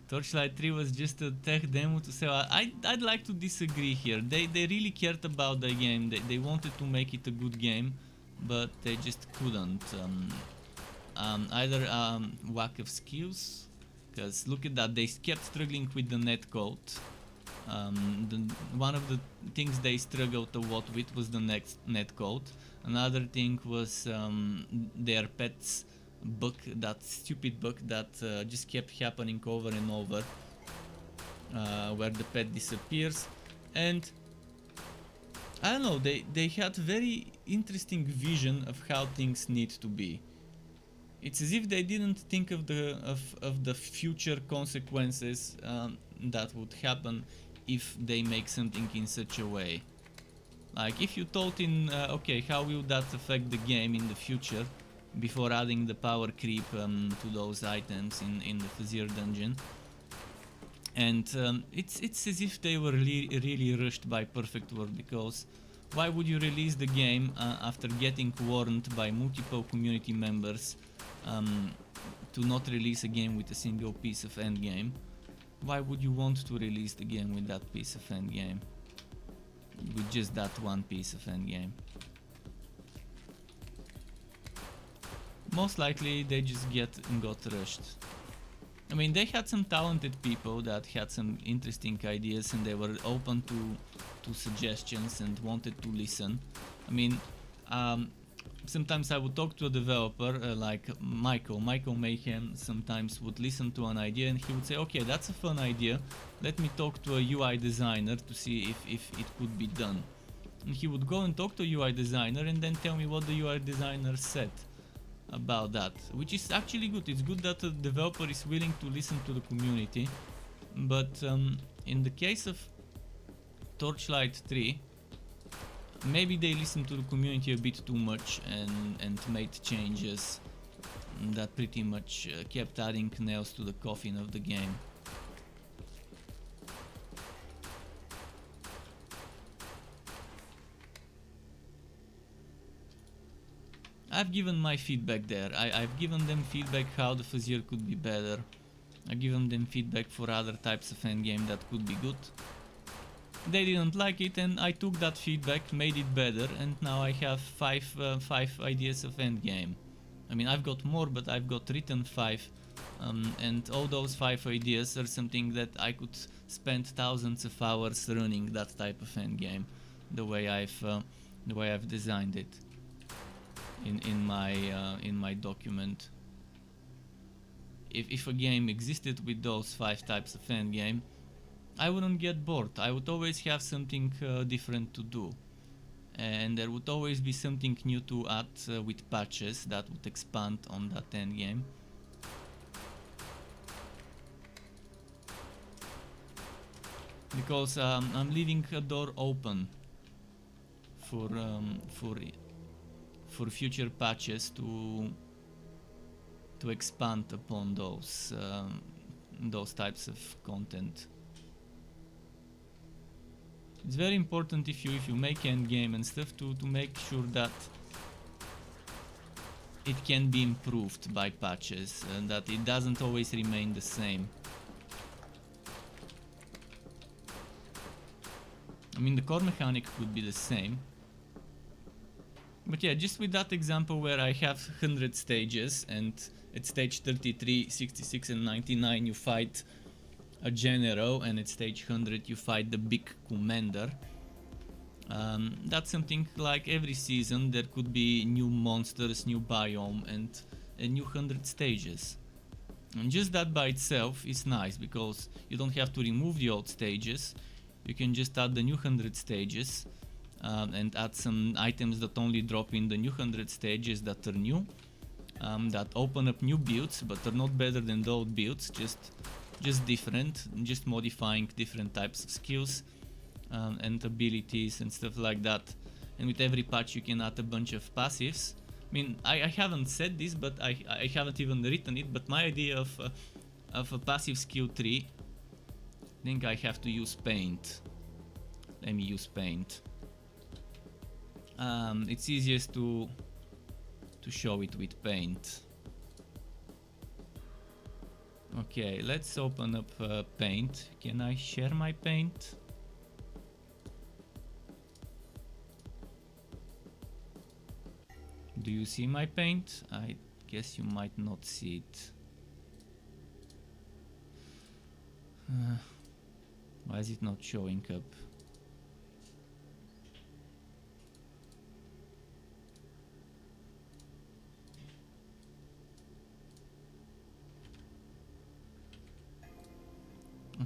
Torchlight 3 was just a tech demo to sell. I'd like to disagree here. They really cared about the game. They wanted to make it a good game, but they just couldn't. Either lack of skills, because look at that, they kept struggling with the netcode. One of the things they struggled a lot with was the netcode. Another thing was their pets bug, that stupid bug that just kept happening over and over, where the pet disappears. And I don't know, they had very interesting vision of how things need to be. It's as if they didn't think of the future consequences that would happen if they make something in such a way. Like if you thought in okay, how will that affect the game in the future, before adding the power creep to those items in the Fuzzier dungeon. And it's as if they were really rushed by Perfect World, because why would you release the game after getting warned by multiple community members to not release a game with a single piece of endgame? Why would you want to release the game with that piece of endgame? With just that one piece of endgame? Most likely they just got rushed. I mean, they had some talented people that had some interesting ideas, and they were open to suggestions and wanted to listen. I mean, um, sometimes I would talk to a developer like Michael Mayhem. Sometimes would listen to an idea and he would say, okay, that's a fun idea, let me talk to a UI designer to see if it could be done. And he would go and talk to a UI designer and then tell me what the UI designer said about that, which is actually good. It's good that a developer is willing to listen to the community, but in the case of Torchlight 3, maybe they listened to the community a bit too much and made changes that pretty much kept adding nails to the coffin of the game. I've given my feedback there. I've given them feedback how the Fuzzier could be better. I've given them feedback for other types of endgame that could be good. They didn't like it, and I took that feedback, made it better, and now I have five ideas of endgame. I mean, I've got more, but I've got written 5, and all those 5 ideas are something that I could spend thousands of hours running that type of endgame, the way I've designed it in my document. If a game existed with those 5 types of endgame, I wouldn't get bored. I would always have something different to do, and there would always be something new to add with patches that would expand on that endgame. Because I'm leaving a door open for future patches to expand upon those types of content. It's very important if you make endgame and stuff to make sure that it can be improved by patches and that it doesn't always remain the same. I mean, the core mechanic could be the same. But yeah, just with that example where I have 100 stages and at stage 33, 66 and 99 you fight a general, and at stage 100 you fight the big commander. That's something like every season there could be new monsters, new biome and new 100 stages. And just that by itself is nice, because you don't have to remove the old stages, you can just add the new 100 stages and add some items that only drop in the new 100 stages that are new, that open up new builds but are not better than the old builds, just different, just modifying different types of skills and abilities and stuff like that. And with every patch you can add a bunch of passives. I mean, I haven't said this, but I haven't even written it, but my idea of a passive skill tree, I think I have to use paint. Let me use paint. It's easiest to show it with paint. Okay, let's open up paint. Can I share my paint? Do you see my paint? I guess you might not see it. Why is it not showing up?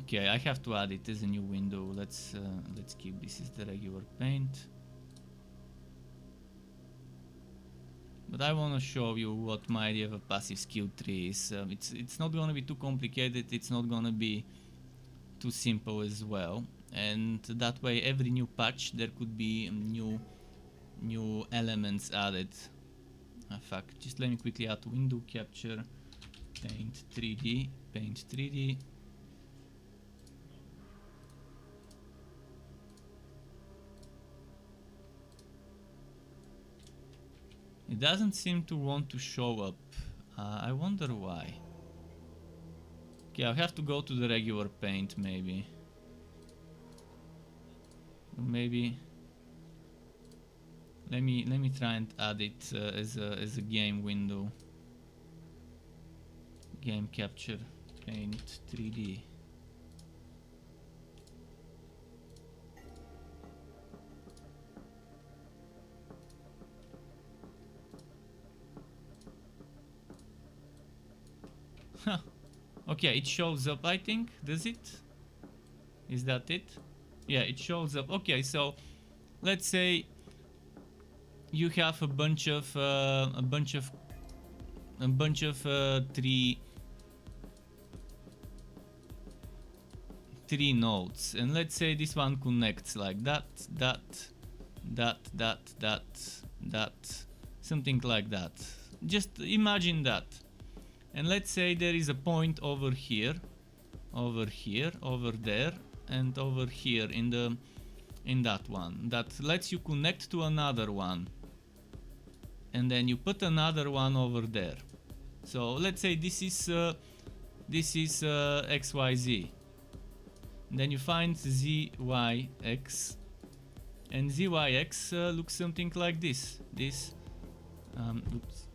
Okay, I have to add it as a new window. Let's keep this as the regular paint. But I want to show you what my idea of a passive skill tree is. It's not gonna be too complicated. It's not gonna be too simple as well. And that way, every new patch there could be new elements added. Fuck. Just let me quickly add window capture, paint 3D, paint 3D. It doesn't seem to want to show up. I wonder why. Okay, I'll have to go to the regular paint maybe. Maybe let me try and add it as a game window. Game capture, Paint 3D. Okay, it shows up, I think. Does it? Is that it? Yeah, it shows up. Okay, so let's say you have a bunch of three nodes, and let's say this one connects like that, something like that. Just imagine that. And let's say there is a point over here, over there, and over here in that one that lets you connect to another one, and then you put another one over there. So let's say this is XYZ. Then you find ZYX, and ZYX looks something like this. Oops.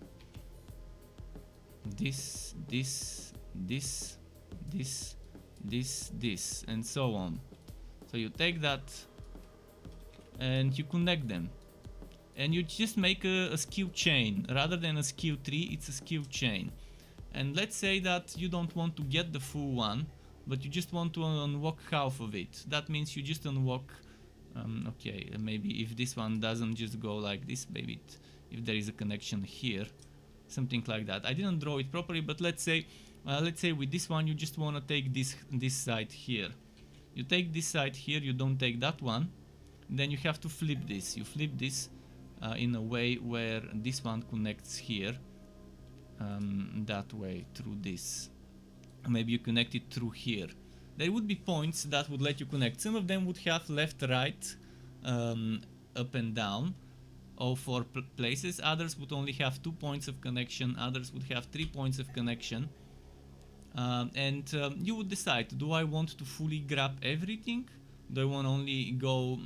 This, and so on. So you take that and you connect them, and you just make a skew chain. Rather than a skew tree, it's a skew chain. And let's say that you don't want to get the full one, but you just want to unlock half of it. That means you just unlock okay, maybe if this one doesn't just go like this, maybe if there is a connection here, something like that. I didn't draw it properly, but let's say with this one you just want to take this side here. You take this side here, you don't take that one, then you have to flip this. You flip this in a way where this one connects here, that way, through this. Maybe you connect it through here. There would be points that would let you connect. Some of them would have left, right, up and down, all 4 places. Others would only have 2 points of connection. Others would have 3 points of connection. And you would decide, do I want to fully grab everything? Do I want to only go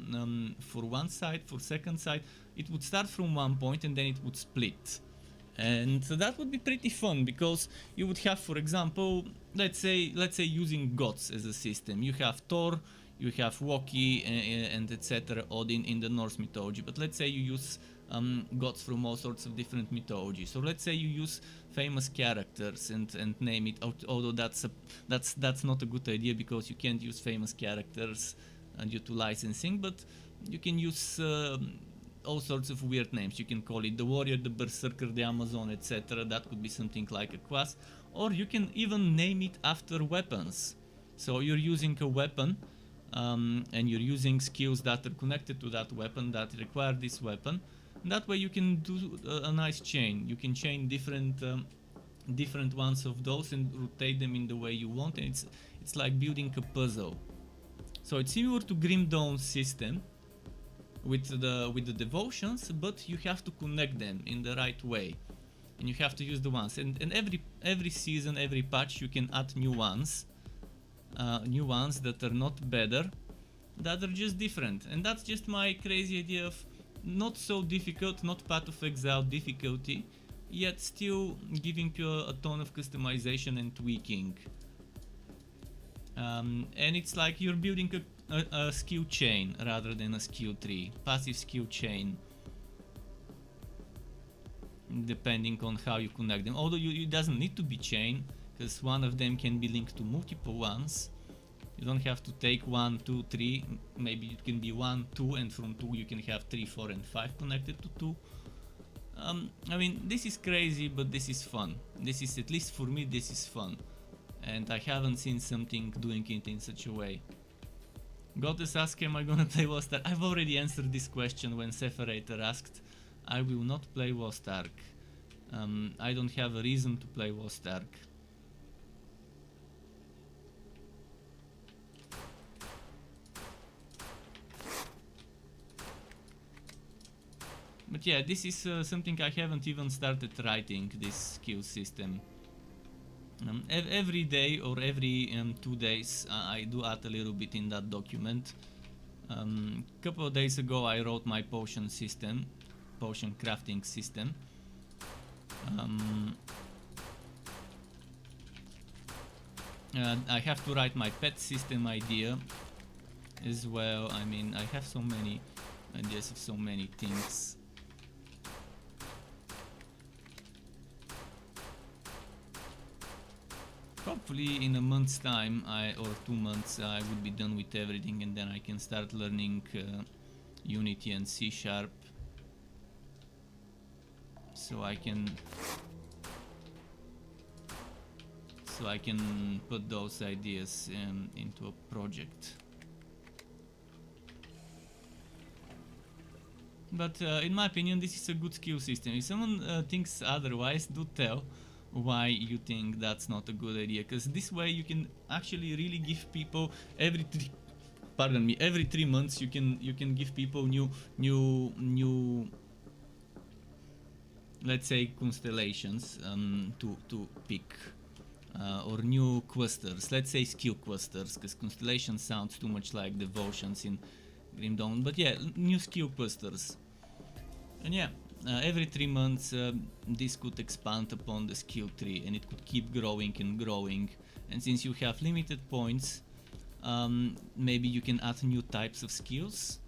for one side, for second side? It would start from one point and then it would split. And so that would be pretty fun, because you would have, for example, let's say using gods as a system. You have Thor, you have Loki, and etc. Odin in the Norse mythology. But let's say you use gods from all sorts of different mythologies. So let's say you use famous characters and name it. Although that's not a good idea, because you can't use famous characters due to licensing. But you can use all sorts of weird names. You can call it the warrior, the berserker, the Amazon, etc. That could be something like a class. Or you can even name it after weapons. So you're using a weapon, and you're using skills that are connected to that weapon, that require this weapon. And that way you can do a nice chain. You can chain different ones of those and rotate them in the way you want, and it's like building a puzzle. So it's similar to Grim Dawn's system with the devotions, but you have to connect them in the right way, and you have to use the ones. And every season, every patch, you can add new ones that are not better, that are just different. And that's just my crazy idea of not so difficult, not Path of Exile difficulty, yet still giving you a ton of customization and tweaking. And it's like you're building a skill chain rather than a skill tree, passive skill chain, depending on how you connect them. Although it doesn't need to be chain, because one of them can be linked to multiple ones. You don't have to take 1, 2, 3. Maybe it can be 1, 2, and from 2 you can have 3, 4, and 5 connected to 2. I mean, this is crazy, but this is fun. This is, at least for me, this is fun. And I haven't seen something doing it in such a way. Goddess asked, am I gonna play Lost Ark? I've already answered this question when Separator asked. I will not play Lost Ark. I don't have a reason to play Lost Ark. But yeah, this is something I haven't even started writing, this skill system. Every day or every 2 days I do add a little bit in that document. Couple of days ago I wrote my potion system, potion crafting system. I have to write my pet system idea as well. I mean, I have so many ideas of so many things. Hopefully in a month's time or 2 months I would be done with everything, and then I can start learning Unity and C#, so I can put those ideas into a project. But in my opinion, this is a good skill system. If someone thinks otherwise, do tell why you think that's not a good idea, because this way you can actually really give people every 3 months you can give people new let's say constellations to pick, or new clusters, let's say skill clusters, because constellation sounds too much like devotions in Grim Dawn, but yeah, new skill clusters. And yeah, every 3 months this could expand upon the skill tree, and it could keep growing and growing. And since you have limited points, maybe you can add new types of skills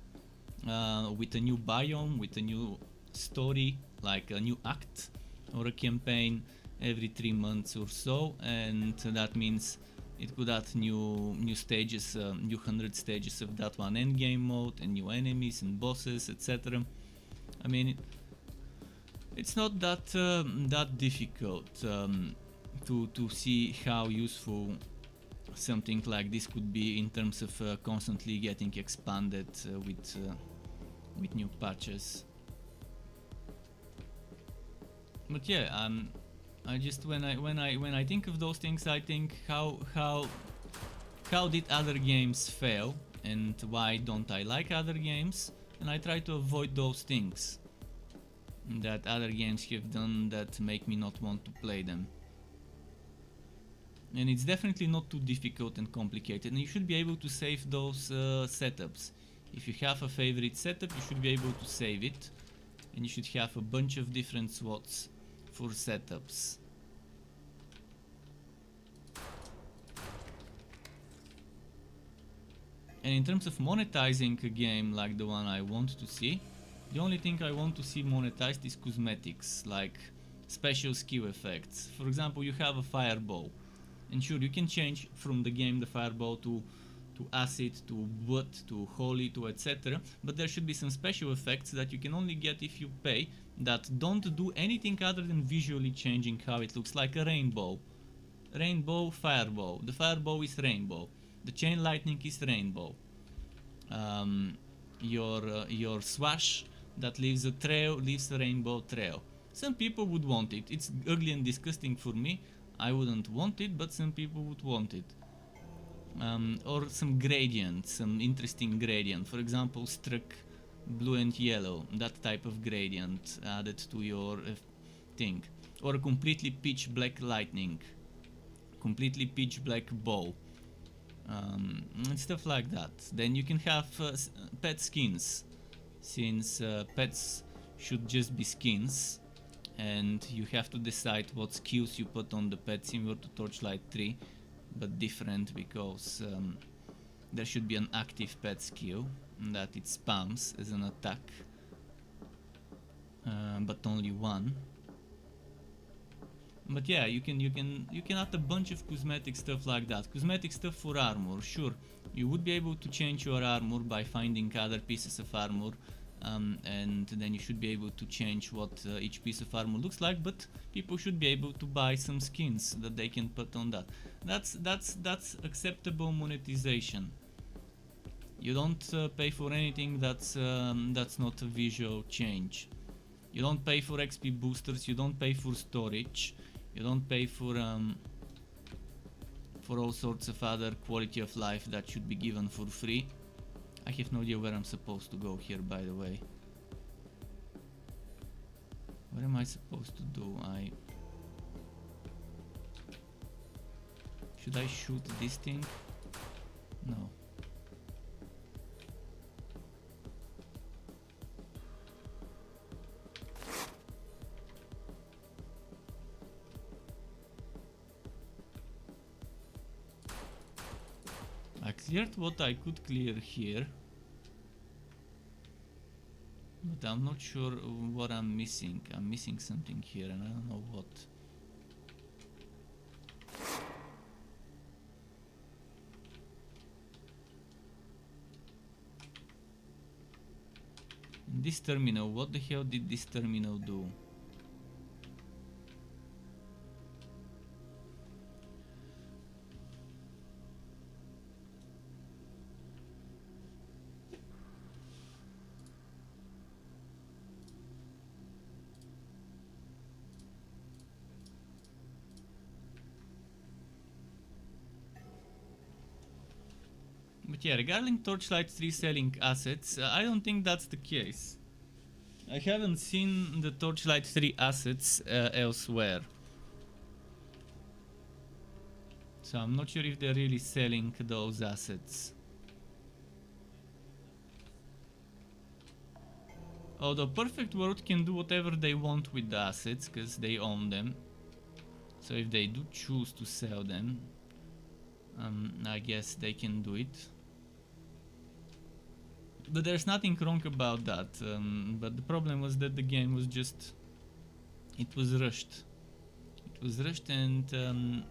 with a new biome, with a new story, like a new act or a campaign every 3 months or so, and that means it could add new stages, new 100 stages of that one endgame mode, and new enemies and bosses, etc. I mean, it's not that difficult to see how useful something like this could be in terms of constantly getting expanded with new patches. But yeah, I just when I think of those things, I think how did other games fail, and why don't I like other games, and I try to avoid those things that other games have done that make me not want to play them. And it's definitely not too difficult and complicated, and you should be able to save those setups. If you have a favorite setup, you should be able to save it, and you should have a bunch of different slots for setups. And in terms of monetizing a game like the one I want to see, the only thing I want to see monetized is cosmetics, like special skill effects. For example, you have a fireball, and sure, you can change from the game the fireball to acid, to wood, to holy, to etc. But there should be some special effects that you can only get if you pay, that don't do anything other than visually changing how it looks, like a rainbow. Rainbow, fireball. The fireball is rainbow. The chain lightning is rainbow. Your swash that leaves a trail leaves a rainbow trail. Some people would want it. It's ugly and disgusting for me. I wouldn't want it, but some people would want it. Or some gradient, some interesting gradient. For example, struck blue and yellow, that type of gradient added to your thing. Or a completely pitch black lightning, completely pitch black bow, and stuff like that. Then you can have pet skins, since pets should just be skins, and you have to decide what skills you put on the pet, similar to Torchlight 3, but different, because there should be an active pet skill that it spams as an attack, but only one. But yeah, you can add a bunch of cosmetic stuff like that. Cosmetic stuff for armor, sure, you would be able to change your armor by finding other pieces of armor, and then you should be able to change what each piece of armor looks like, but people should be able to buy some skins that they can put on that. That's acceptable monetization. You don't pay for anything that's not a visual change. You don't pay for XP boosters, you don't pay for storage, you don't pay for all sorts of other quality of life that should be given for free. I have no idea where I'm supposed to go here, by the way. What am I supposed to do? Should I shoot this thing? No. I cleared what I could clear here. But I'm not sure what I'm missing. I'm missing something here and I don't know what. This terminal, what the hell did this terminal do? But yeah, regarding Torchlight 3 selling assets, I don't think that's the case. I haven't seen the Torchlight 3 assets elsewhere. So I'm not sure if they're really selling those assets. Although Perfect World can do whatever they want with the assets, because they own them. So if they do choose to sell them, I guess they can do it. But there's nothing wrong about that. But the problem was that the game was just... it was rushed. It was rushed and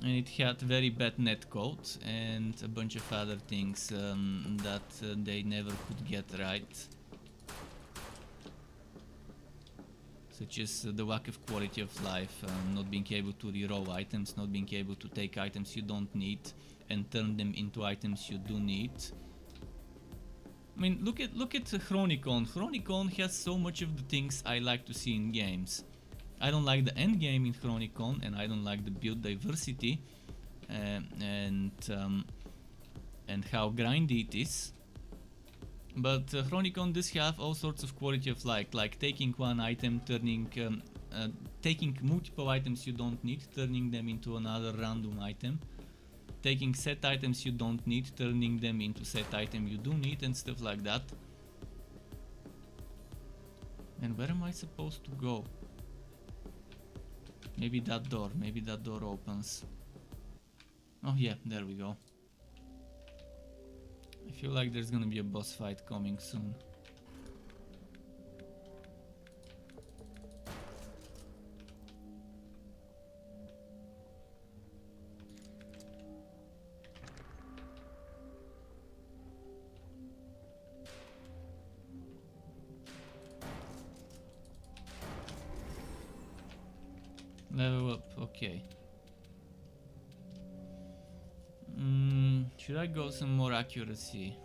it had very bad netcode and a bunch of other things that they never could get right. Such as the lack of quality of life, not being able to reroll items, not being able to take items you don't need and turn them into items you do need. I mean, look at Chronicon. Chronicon has so much of the things I like to see in games. I don't like the end game in Chronicon, and I don't like the build diversity and how grindy it is. But Chronicon does have all sorts of quality of life, like taking one item, taking multiple items you don't need, turning them into another random item, taking set items you don't need, turning them into set item you do need, and stuff like that. And where am I supposed to go? Maybe that door opens. Oh yeah, there we go. I feel like there's gonna be a boss fight coming soon. Level up, okay. Should I go some more accuracy?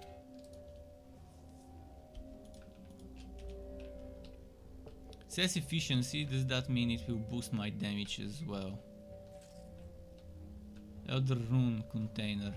Says efficiency, does that mean it will boost my damage as well? Elder Rune container.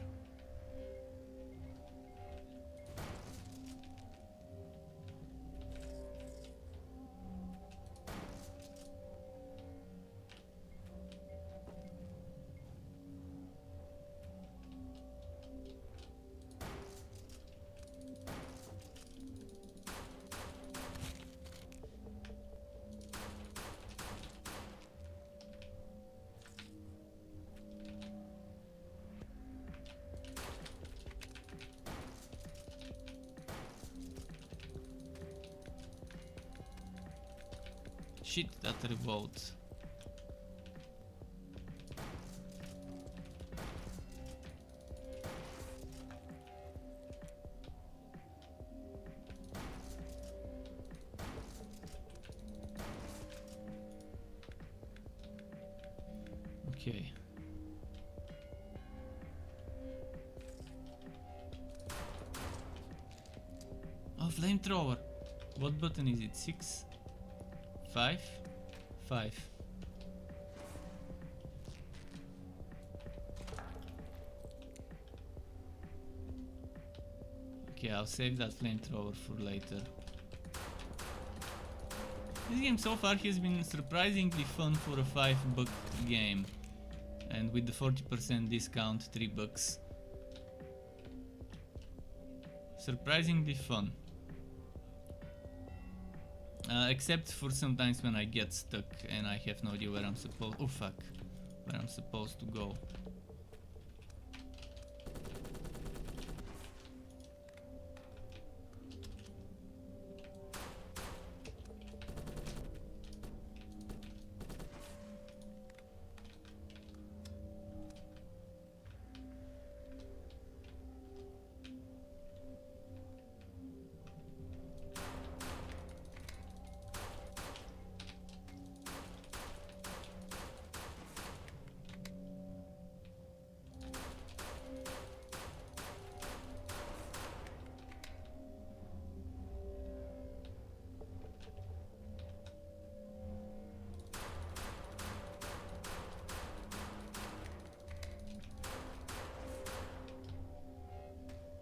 Shit, that revolt. Okay. Oh, flamethrower. What button is it? 6? 5? 5. Okay, I'll save that flamethrower for later. This game so far has been surprisingly fun for a $5 game. And with the 40% discount, $3. Surprisingly fun. Except for sometimes when I get stuck and I have no idea where I'm supposed... oh fuck. Where I'm supposed to go.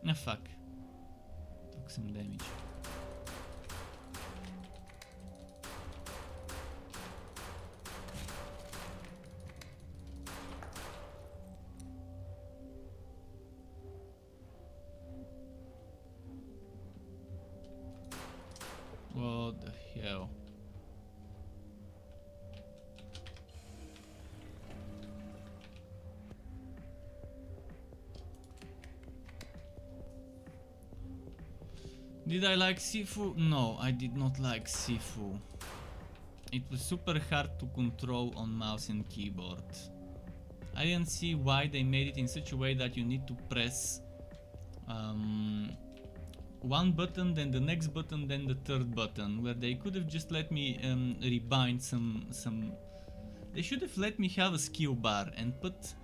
Ah, fuck. Took some damage. What the hell? Did I like Sifu? No, I did not like Sifu. It was super hard to control on mouse and keyboard. I didn't see why they made it in such a way that you need to press one button, then the next button, then the third button, where they could have just let me rebind some. They should have let me have a skill bar and put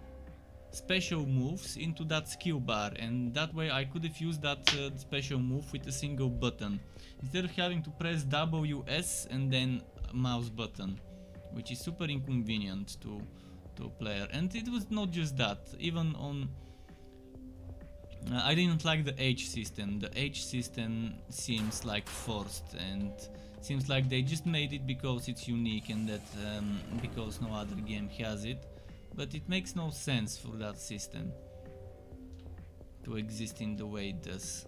special moves into that skill bar, and that way I could have used that special move with a single button instead of having to press WS and then mouse button, which is super inconvenient to a player. And it was not just that, even on I didn't like the H system. The H system seems like forced, and seems like they just made it because it's unique and that because no other game has it. But it makes no sense for that system to exist in the way it does.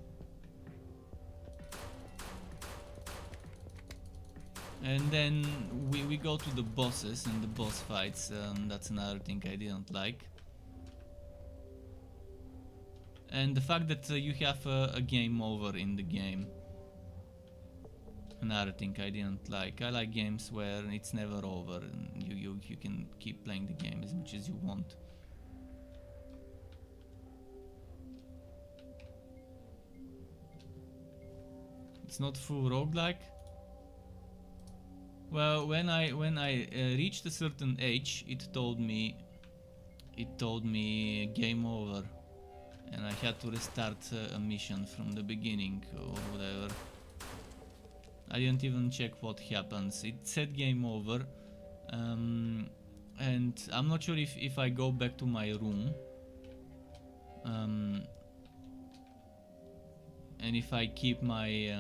And then we go to the bosses and the boss fights. That's another thing I didn't like. And the fact that you have a game over in the game. Another thing I didn't like. I like games where it's never over and you can keep playing the game as much as you want. It's not full roguelike. Well, when I reached a certain age, it told me game over, and I had to restart a mission from the beginning or whatever. I didn't even check what happens. It said game over, and I'm not sure if I go back to my room and if I keep my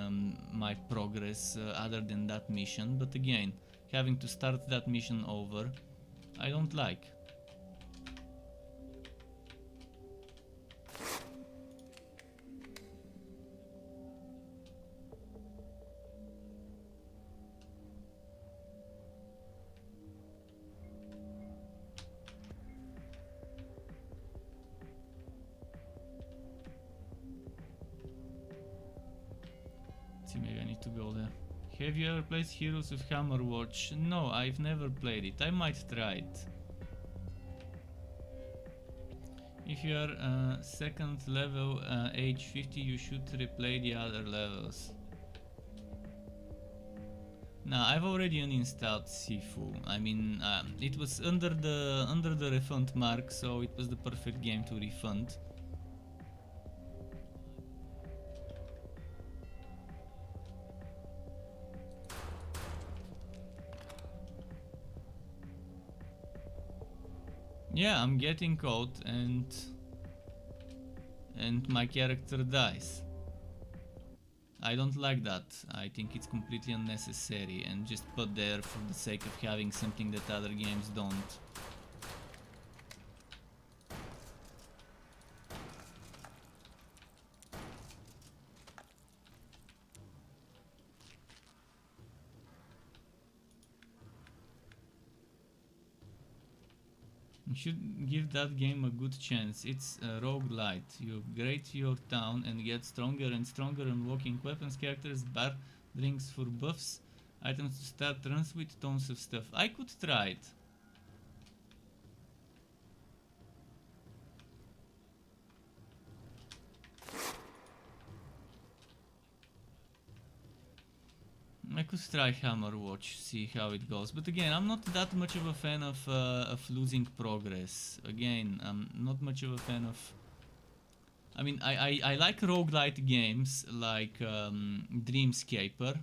my progress other than that mission. But again, having to start that mission over, I don't like. Maybe I need to go there. Have you ever played Heroes of Hammerwatch? No, I've never played it. I might try it. If you are second level age 50, you should replay the other levels. Now I've already uninstalled Sifu. I mean, it was under the refund mark, so it was the perfect game to refund. Yeah, I'm getting caught and my character dies. I don't like that. I think it's completely unnecessary and just put there for the sake of having something that other games don't. You should give that game a good chance. It's a roguelite. You upgrade your town and get stronger and stronger, unlocking weapons, characters, bar, drinks for buffs, items to start runs with, tons of stuff. I could try it. I could try Hammerwatch, see how it goes. But again, I'm not that much of a fan of losing progress. Again, I'm not much of a fan of... I mean, I like roguelite games like Dreamscaper.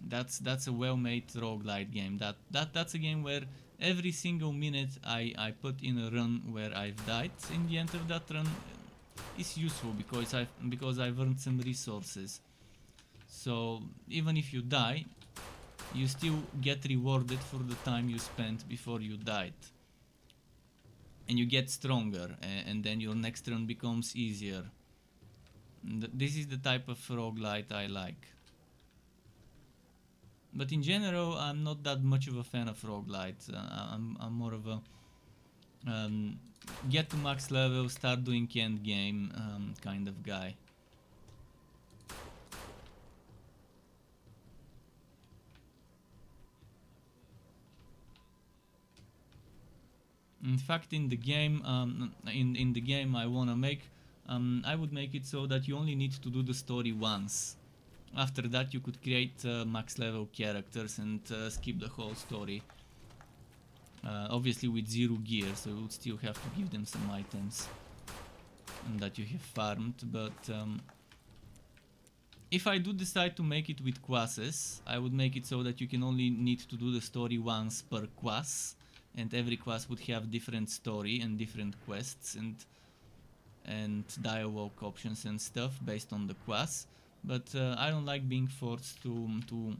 That's a well-made roguelite game. That's a game where every single minute I put in a run where I've died. In the end of that run, is useful because I've earned some resources. So even if you die, you still get rewarded for the time you spent before you died. And you get stronger, and then your next run becomes easier. This is the type of roguelite I like. But in general, I'm not that much of a fan of roguelites. I'm more of a get to max level, start doing end game kind of guy. In fact, in the game, in the game I wanna make, I would make it so that you only need to do the story once. After that, you could create max level characters and skip the whole story. Obviously with 0 gear, so you would still have to give them some items that you have farmed, but if I do decide to make it with quasses, I would make it so that you can only need to do the story once per quas, and every quas would have different story and different quests and dialogue options and stuff based on the quas. But I don't like being forced to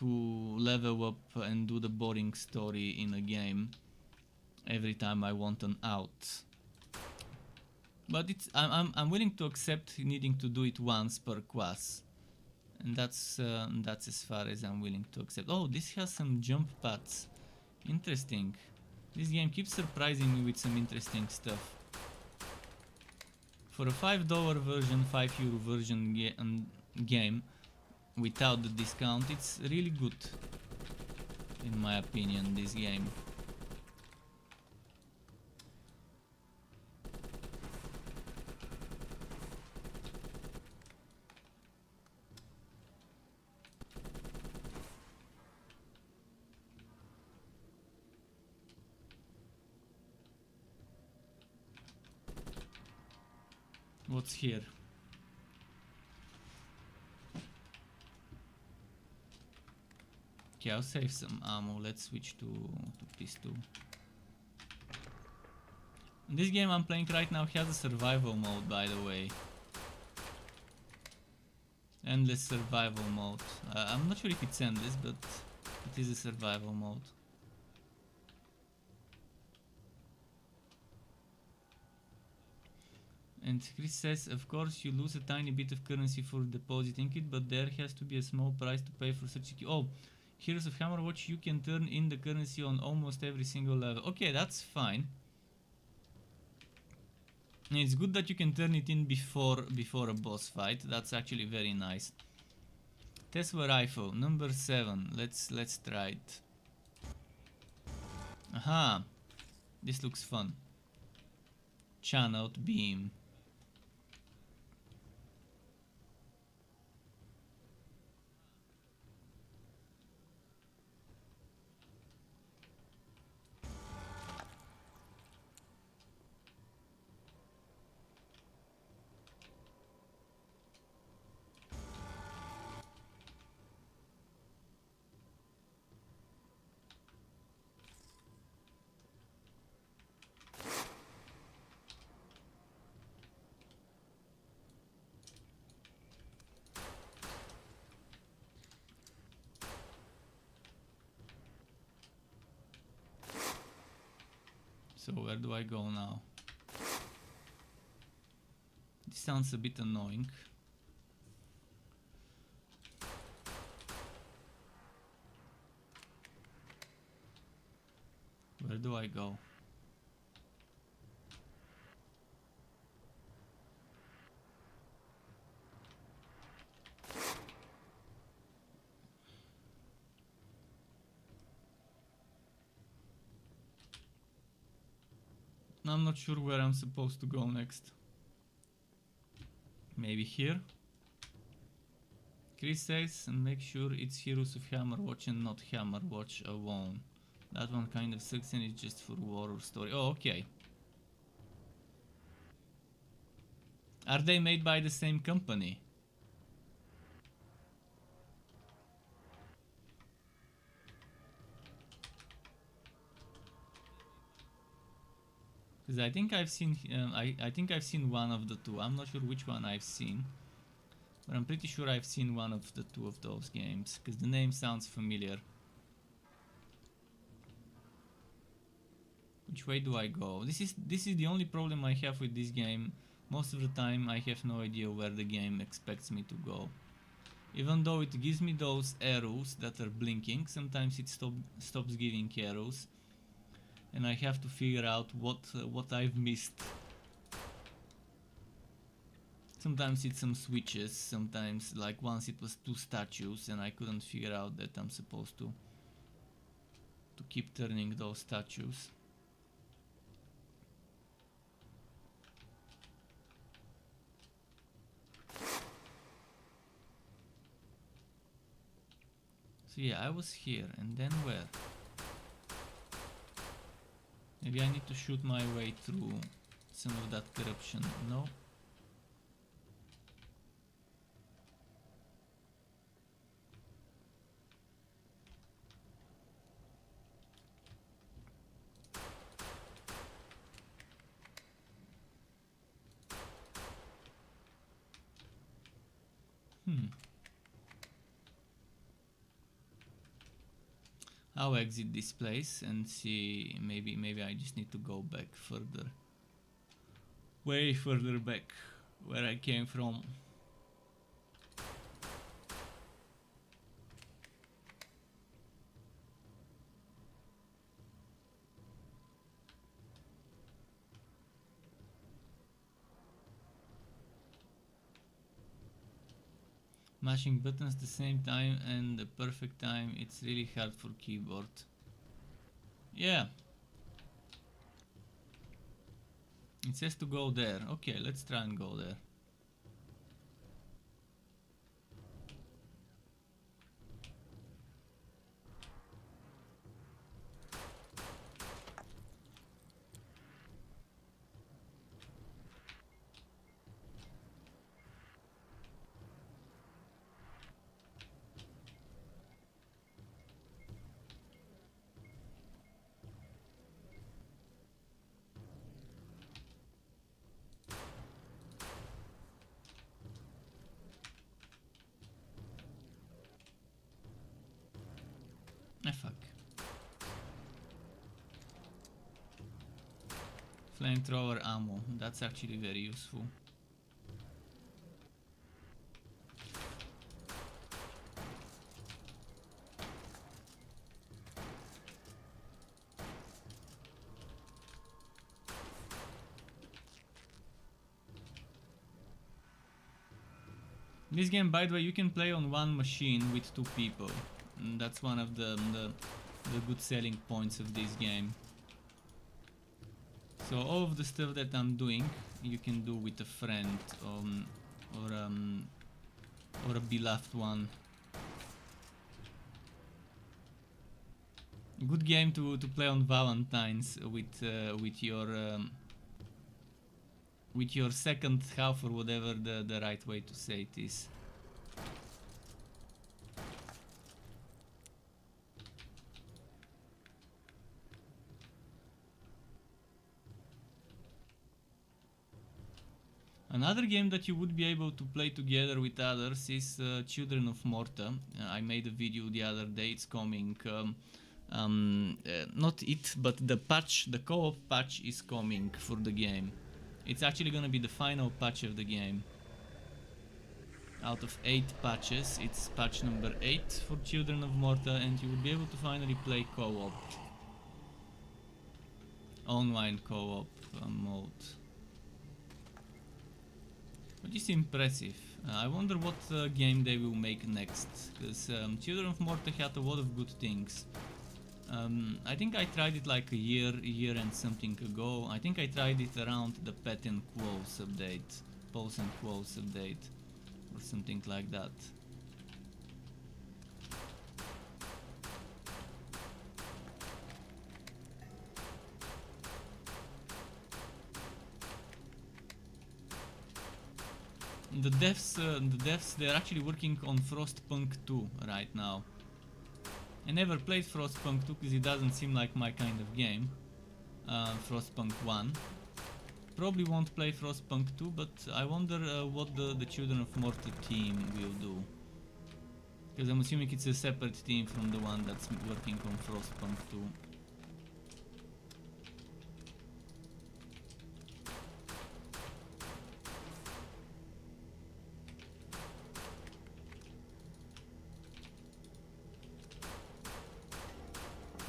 level up and do the boring story in a game every time I want an out. But I'm willing to accept needing to do it once per quas, and that's as far as I'm willing to accept. Oh, this has some jump pads. Interesting. This game keeps surprising me with some interesting stuff. For a $5 version, €5 version game without the discount, it's really good, in my opinion, this game. What's here? Okay, I'll save some ammo. Let's switch to pistol. This game I'm playing right now has a survival mode, by the way. Endless survival mode. I'm not sure if it's endless, but it is a survival mode. And Chris says, of course you lose a tiny bit of currency for depositing it, but there has to be a small price to pay for such a... Oh, Heroes of Hammerwatch, you can turn in the currency on almost every single level. Okay, that's fine. And it's good that you can turn it in before a boss fight. That's actually very nice. Tesla rifle, number 7. Let's try it. Aha! This looks fun. Channeled beam. So where do I go now? This sounds a bit annoying. Where do I go? I'm not sure where I'm supposed to go next. Maybe here? Chris says, and make sure it's Heroes of Hammerwatch and not Hammerwatch alone. That one kind of sucks and it's just for war or story. Oh, okay. Are they made by the same company? Because I think I've seen I think I've seen one of the two. I'm not sure which one I've seen, but I'm pretty sure I've seen one of the two of those games because the name sounds familiar. Which way do I go? This is the only problem I have with this game. Most of the time I have no idea where the game expects me to go. Even though it gives me those arrows that are blinking, sometimes it stops giving arrows, and I have to figure out what I've missed. Sometimes it's some switches, sometimes like once it was two statues and I couldn't figure out that I'm supposed to keep turning those statues. So yeah, I was here, and then where? Maybe I need to shoot my way through some of that corruption. No? I'll exit this place and see. Maybe I just need to go back further, way further back where I came from. Mashing buttons the same time and the perfect time, it's really hard for keyboard. Yeah. It says to go there. Okay, let's try and go there. Ah, fuck. Flamethrower ammo, that's actually very useful. This game, by the way, you can play on one machine with two people. And that's one of the good selling points of this game. So all of the stuff that I'm doing, you can do with a friend or a beloved one. Good game to play on Valentine's with your second half, or whatever the right way to say it is. Another game that you would be able to play together with others is Children of Morta. I made a video the other day. It's coming. Not it, but the patch, the co-op patch is coming for the game. It's actually gonna be the final patch of the game. Out of 8 patches, it's patch number 8 for Children of Morta, and you will be able to finally play co-op. Online co-op mode. Which is impressive. I wonder what game they will make next, because Children of Morta had a lot of good things. I think I tried it like a year and something ago. I think I tried it around the Pet and Quotes update, Pose and Quotes update, or something like that. The devs, they're actually working on Frostpunk 2 right now. I never played Frostpunk 2 because it doesn't seem like my kind of game. Frostpunk 1, probably won't play Frostpunk 2, but I wonder what the Children of Morta team will do. Because I'm assuming it's a separate team from the one that's working on Frostpunk 2.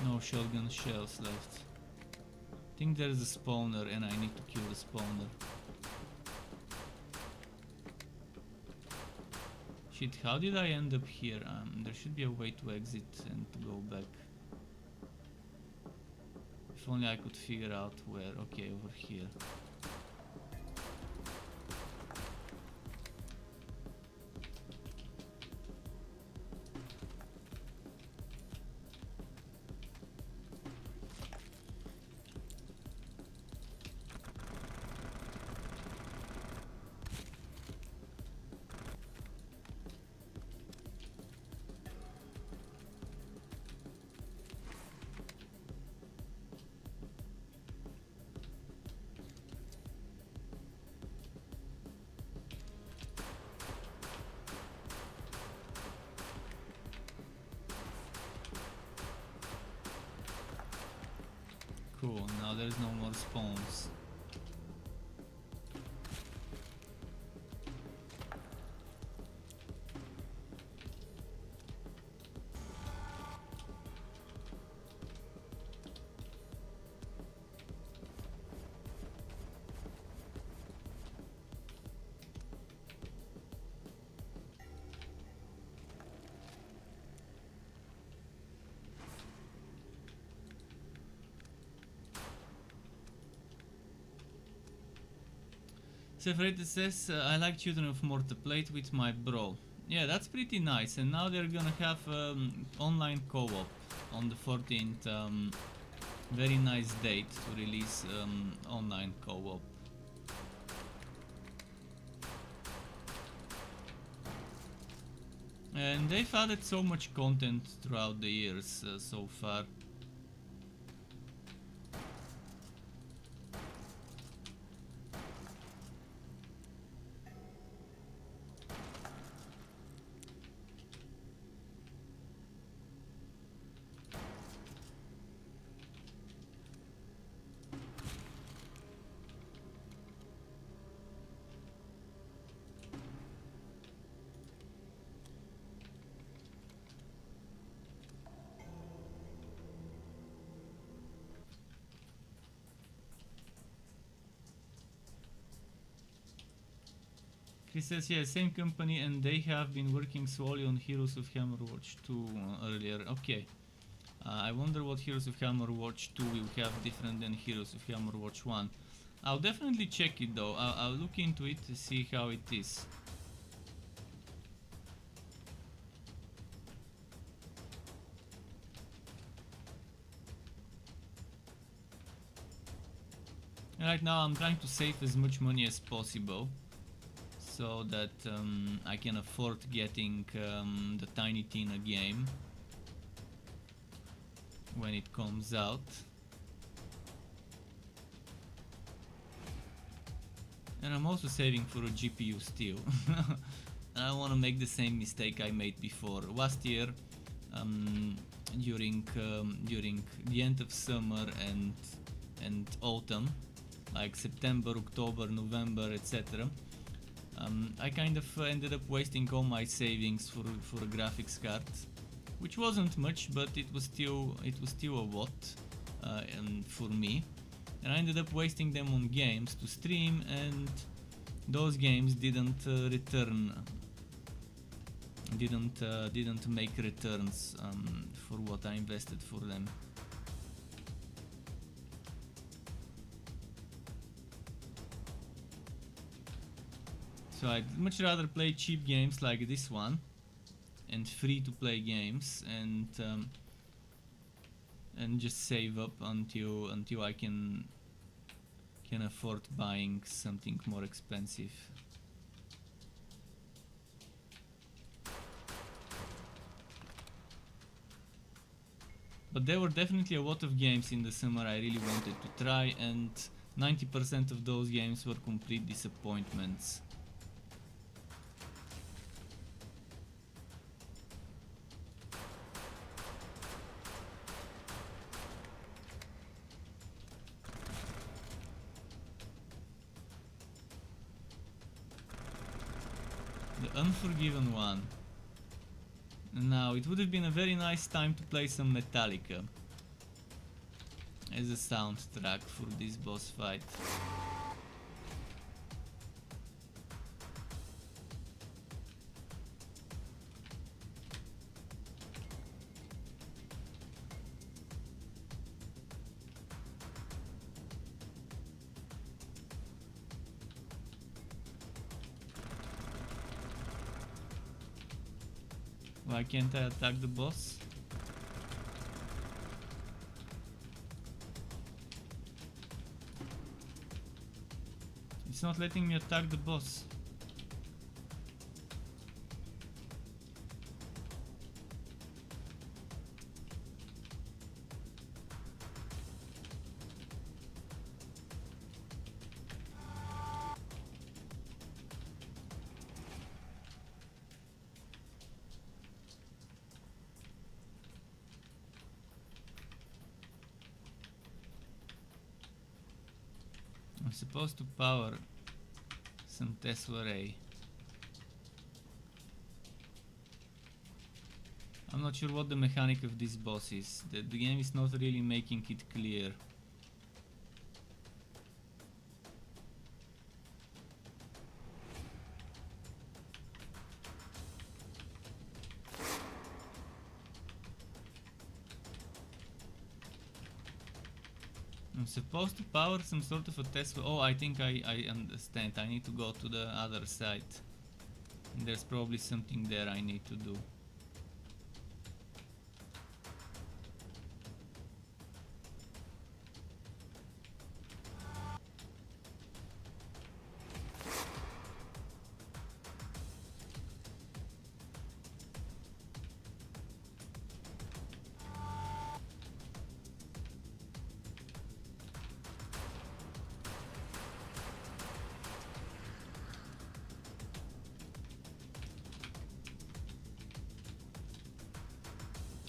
No shotgun shells left. I think there's a spawner and I need to kill the spawner. Shit, how did I end up here? There should be a way to exit and to go back. If only I could figure out where. Okay, over here. Cool, now there's no more spawns. Separated says, I like Children of Morta, played with my bro. Yeah, that's pretty nice, and now they're gonna have online co-op on the 14th. Very nice date to release online co-op. And they've added so much content throughout the years so far. He says, yeah, same company, and they have been working solely on Heroes of Hammerwatch 2 earlier. Okay. I wonder what Heroes of Hammerwatch 2 will have different than Heroes of Hammerwatch 1. I'll definitely check it though. I'll look into it to see how it is. Right now I'm trying to save as much money as possible, so that I can afford getting the Tiny Tina game when it comes out. And I'm also saving for a GPU still. I don't want to make the same mistake I made before. Last year, during the end of summer and autumn, like September, October, November, etc. I kind of ended up wasting all my savings for a graphics card, which wasn't much, but it was still a lot for me. And I ended up wasting them on games to stream, and those games didn't make returns for what I invested for them. So I'd much rather play cheap games like this one and free to play games, and just save up until I can afford buying something more expensive. But there were definitely a lot of games in the summer I really wanted to try, and 90% of those games were complete disappointments. The Unforgiven one. Now, it would have been a very nice time to play some Metallica as a soundtrack for this boss fight. Why can't I attack the boss? It's not letting me attack the boss. I'm supposed to power some Tesla. I'm not sure what the mechanic of this boss is. The game is not really making it clear. I'm supposed to power some sort of a Tesla. Oh, I think I understand. I need to go to the other side. There's probably something there I need to do.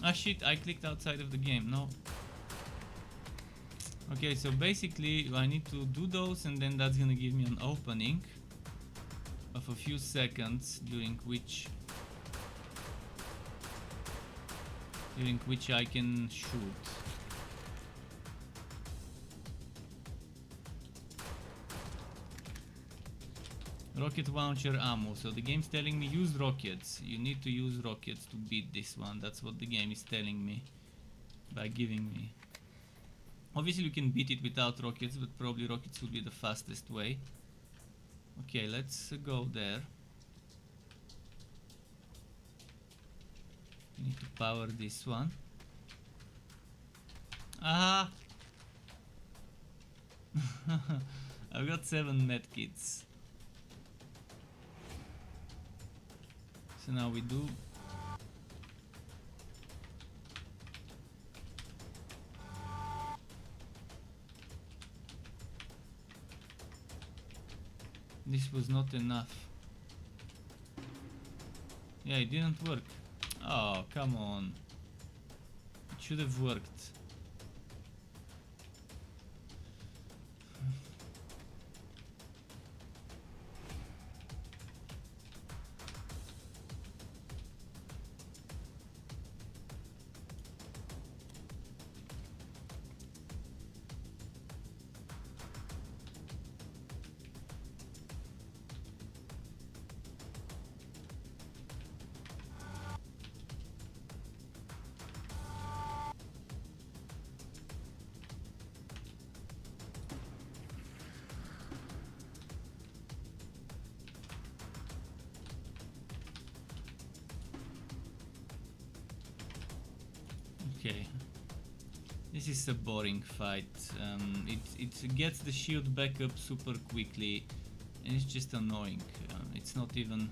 Ah shit, I clicked outside of the game, no. Okay, so basically I need to do those and then that's gonna give me an opening of a few seconds during which I can shoot. Rocket launcher ammo. So the game's telling me use rockets. You need to use rockets to beat this one. That's what the game is telling me by giving me. Obviously you can beat it without rockets, but probably rockets would be the fastest way. Okay, let's go there. We need to power this one. Ah! I've got 7 medkits. So now we do this was not enough. Yeah, it didn't work. Oh, come on. It should have worked. Okay, this is a boring fight. It gets the shield back up super quickly and it's just annoying. It's not even...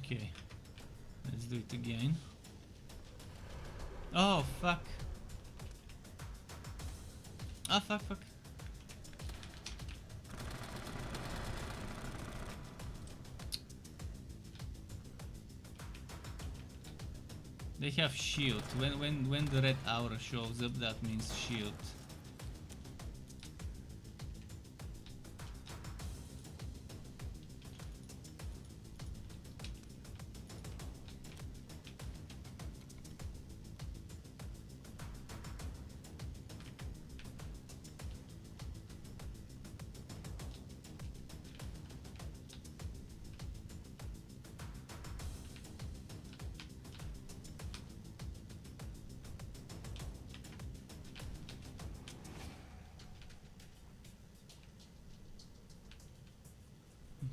Okay, let's do it again. Oh fuck. Ah fuck. They have shield. When the red aura shows up, that means shield.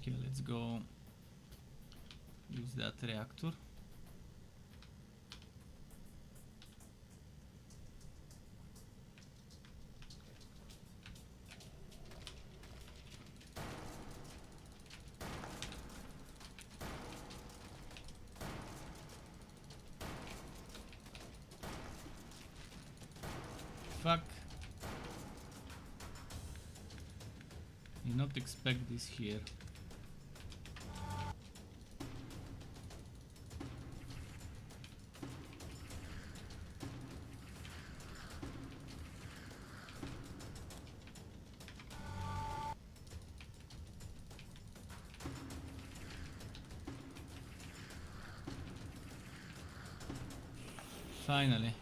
Okay, let's go use that reactor. Fuck. Did not expect this here. Finally.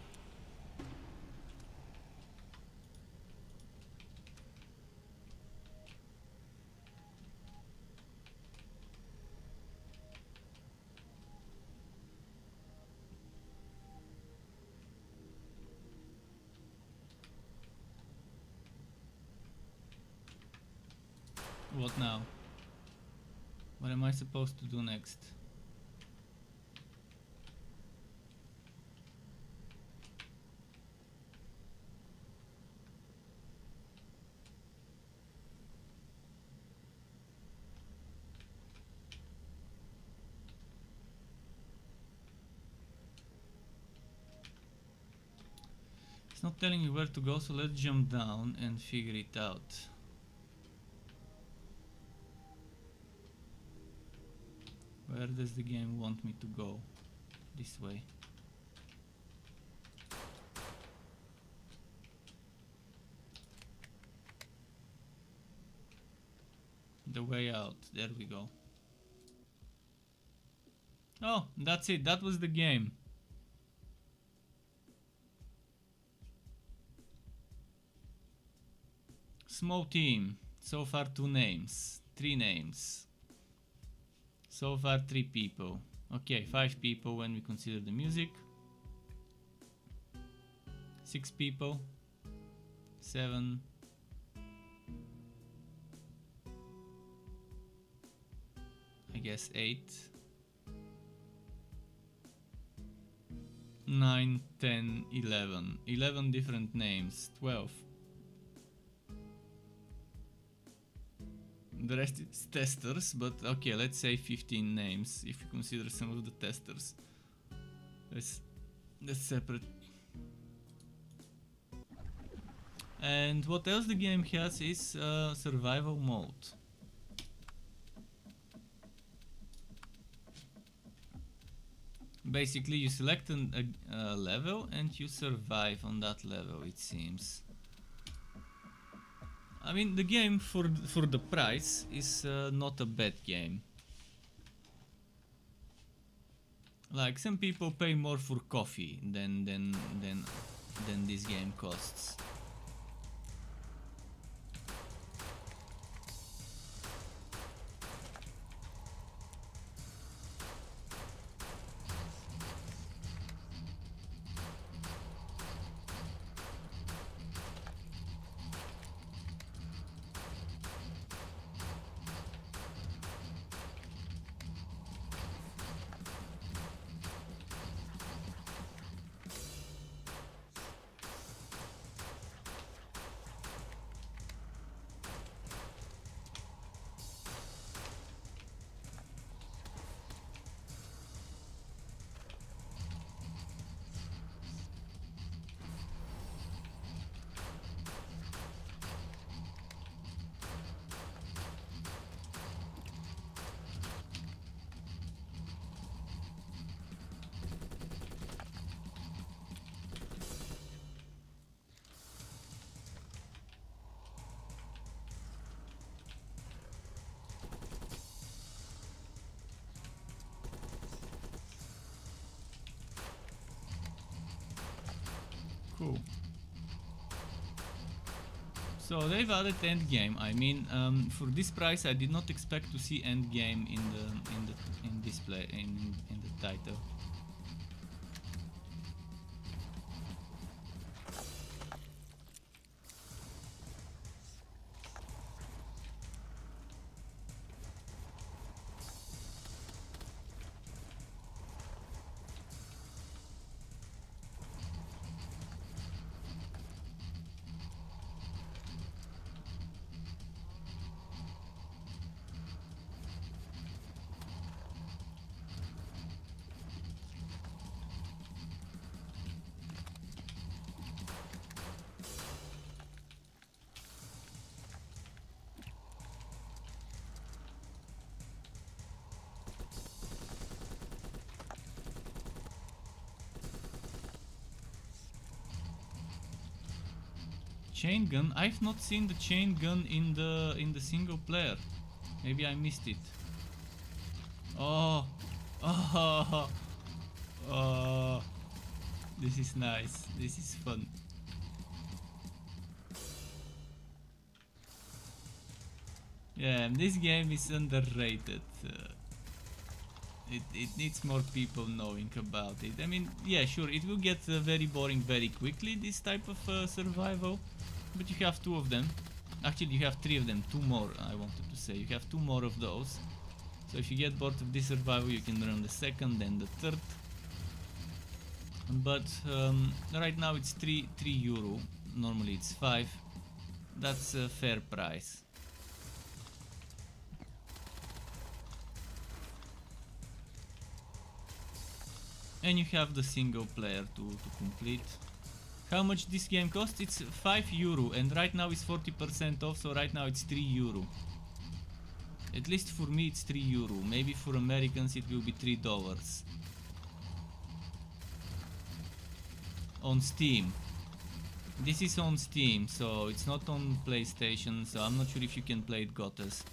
What now? What am I supposed to do next? It's not telling me where to go, so let's jump down and figure it out. Where does the game want me to go? This way. The way out. There we go. Oh, that's it. That was the game. Small team. So far 2 names. 3 names. So far 3 people. Okay, 5 people when we consider the music. 6 people. 7. I guess 8. 9, 10, 11. 11 different names. 12. The rest is testers, but okay, let's say 15 names if you consider some of the testers. That's separate. And what else the game has is survival mode. Basically, you select a level and you survive on that level, it seems. I mean, the game for the price is not a bad game. Like, some people pay more for coffee than this game costs. Cool. So they've added endgame. I mean, for this price, I did not expect to see endgame in display in the title. Chain gun? I've not seen the chain gun in the single player. Maybe I missed it. Oh, oh, oh! This is nice. This is fun. Yeah, this game is underrated. It needs more people knowing about it. I mean, yeah, sure, it will get very boring very quickly, this type of survival. But you have two of them. Actually, you have three of them. Two more, I wanted to say. You have two more of those. So if you get bored of this survival, you can run the second, then the third. But right now it's 3 euro. Normally it's 5. That's a fair price. And you have the single player to complete. How much this game costs? It's 5 euro, and right now it's 40% off, so right now it's 3 euro. At least for me it's 3 euro. Maybe for Americans it will be $3. On Steam. This is on Steam, so it's not on PlayStation, so I'm not sure if you can play it GUTS.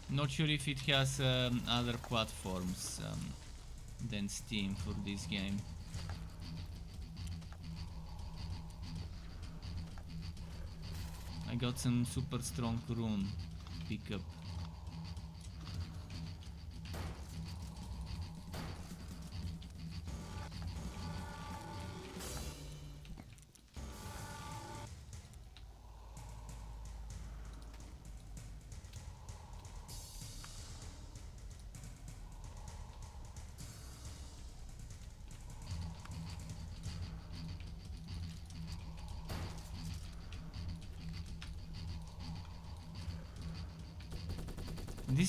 Not sure if it has other platforms than Steam for this game. I got some super strong rune pickup.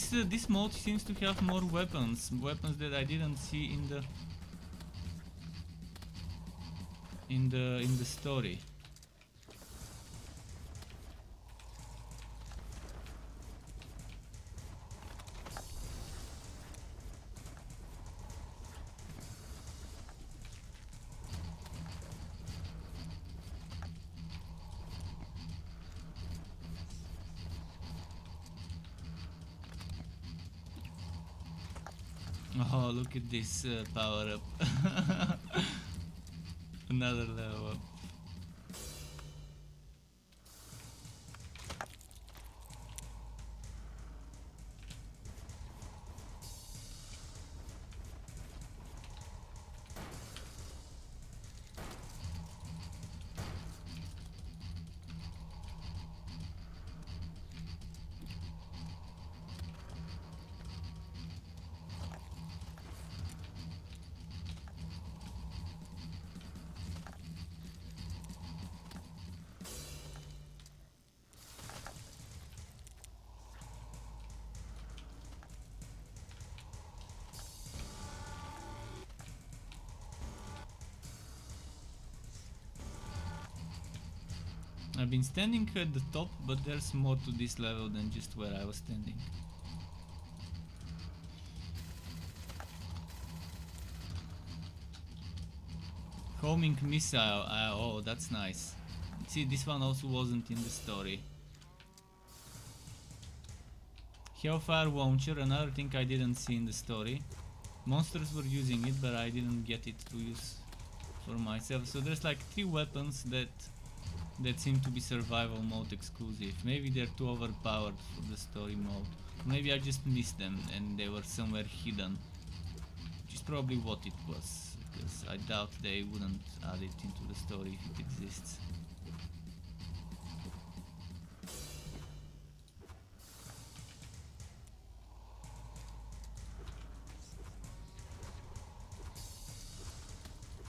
This mode seems to have more weapons that I didn't see in the story. Oh, look at this power up. Another level up. I've been standing at the top, but there's more to this level than just where I was standing. Homing missile, oh that's nice. See, this one also wasn't in the story. Hellfire Launcher, another thing I didn't see in the story. Monsters were using it, but I didn't get it to use for myself. So there's like 3 weapons that seem to be survival mode exclusive. Maybe they're too overpowered for the story mode. Maybe I just missed them and they were somewhere hidden. Which is probably what it was, because I doubt they wouldn't add it into the story if it exists.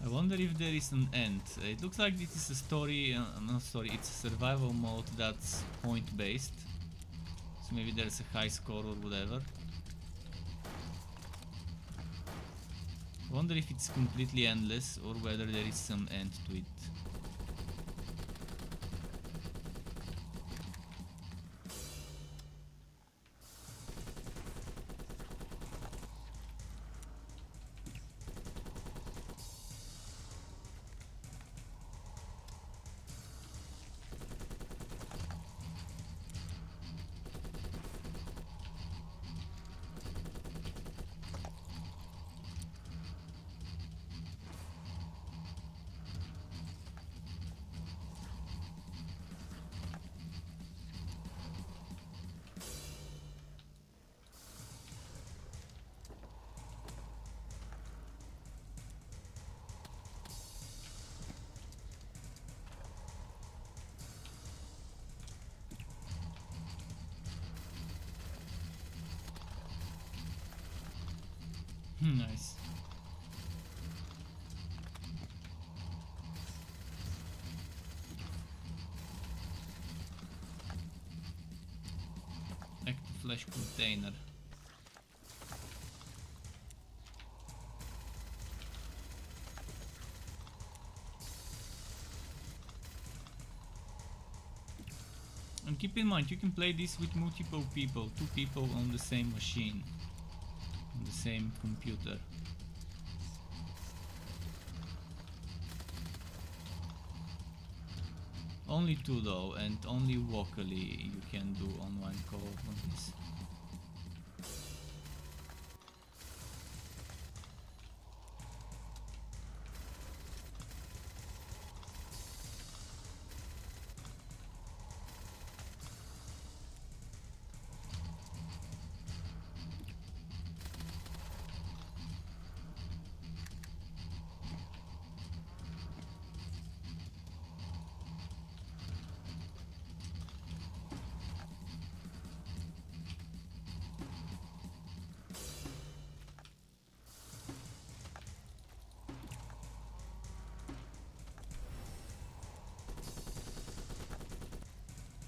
I wonder if there is an end. It looks like this is a story, no story, it's a survival mode that's point based. So maybe there's a high score or whatever. I wonder if it's completely endless or whether there is some end to it. Nice. Active flash container. And keep in mind, you can play this with multiple people, 2 people on the same machine, on the same computer. Only 2 though, and only locally you can do online co-op on this.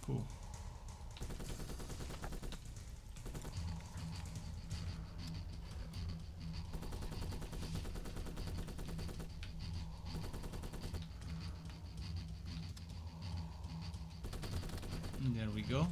Cool. There we go.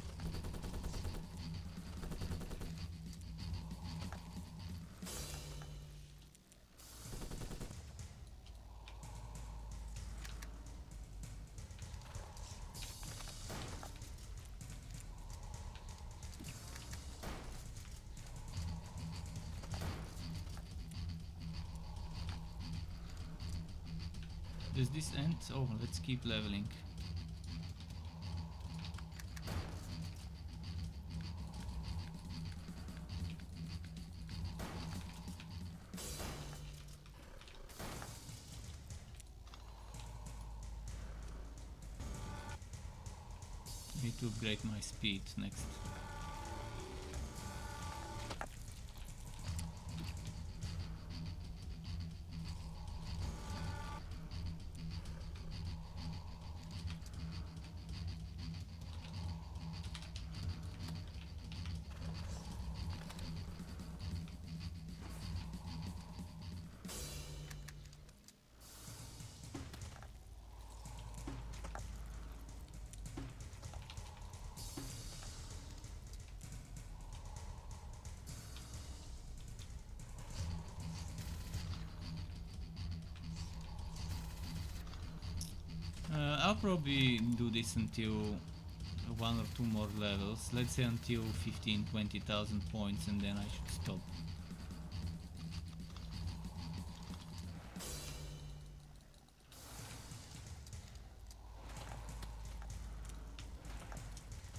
Does this end? Oh, let's keep leveling. Need to upgrade my speed next. I'll probably do this until one or two more levels, let's say until 15-20,000 points, and then I should stop.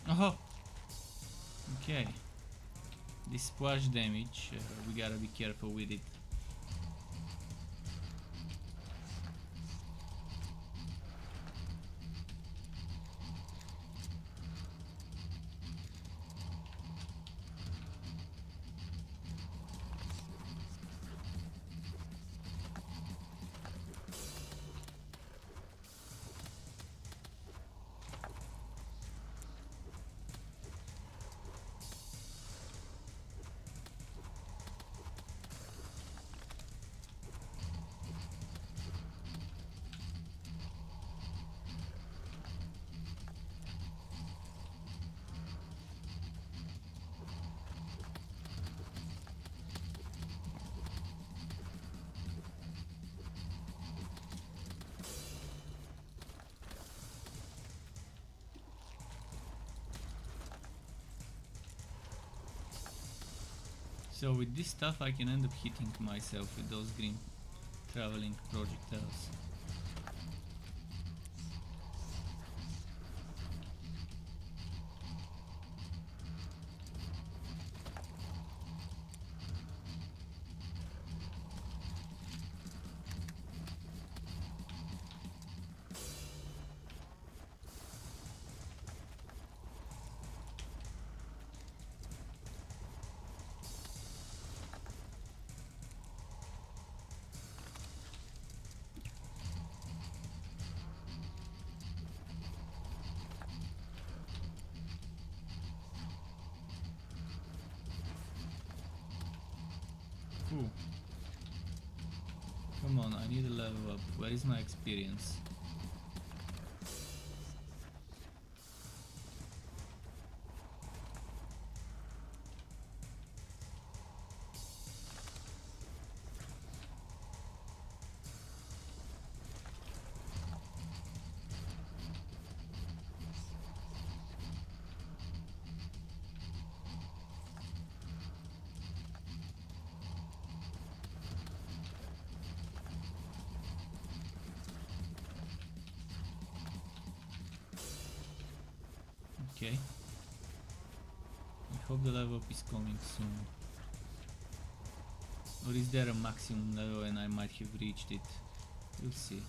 Oh, okay. This splash damage, we gotta be careful with it. So with this stuff I can end up hitting myself with those green traveling projectiles. Cool. Come on, I need a level up. Where is my experience? Okay. I hope the level up is coming soon. Or is there a maximum level and I might have reached it? We'll see.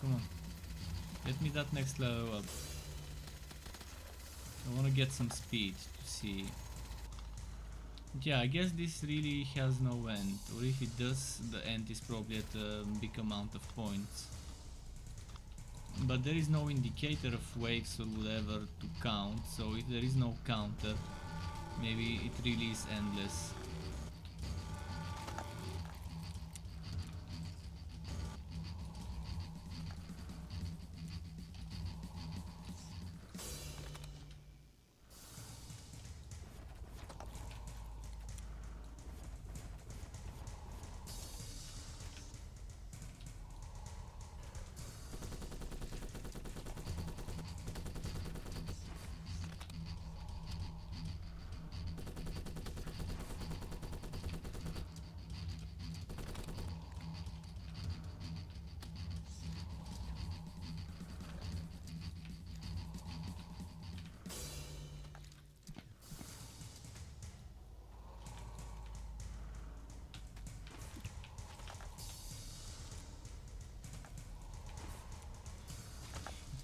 Come on. Get me that next level up. I wanna get some speed to see. Yeah, I guess this really has no end. Or if it does, the end is probably at a big amount of points. But there is no indicator of waves or whatever to count, so if there is no counter, maybe it really is endless.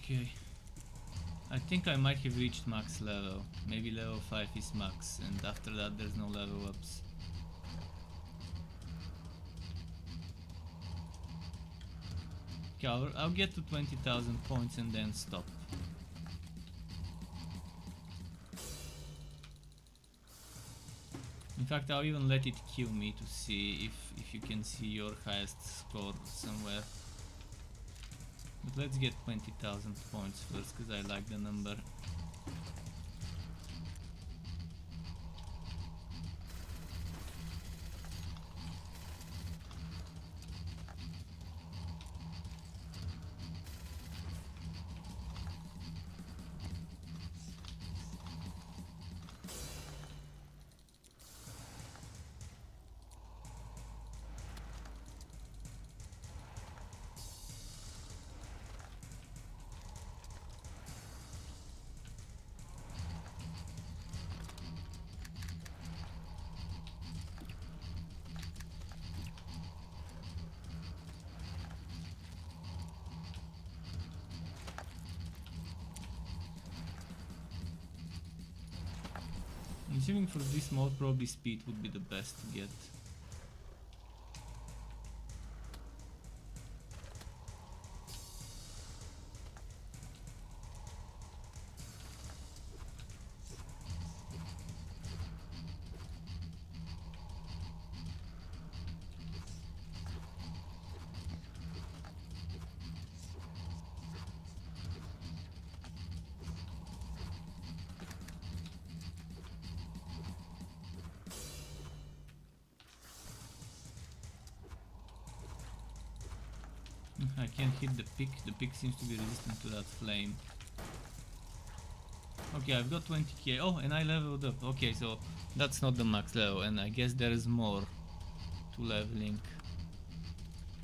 Okay. I think I might have reached max level. Maybe level 5 is max, and after that there's no level ups. Okay, I'll get to 20,000 points and then stop. In fact, I'll even let it kill me to see if you can see your highest score somewhere. But let's get 20,000 points first, because I like the number. I'm assuming for this mode probably speed would be the best to get. I can't hit the pick seems to be resistant to that flame. Okay, I've got 20k. Oh, and I leveled up. Okay, so that's not the max level, and I guess there is more to leveling.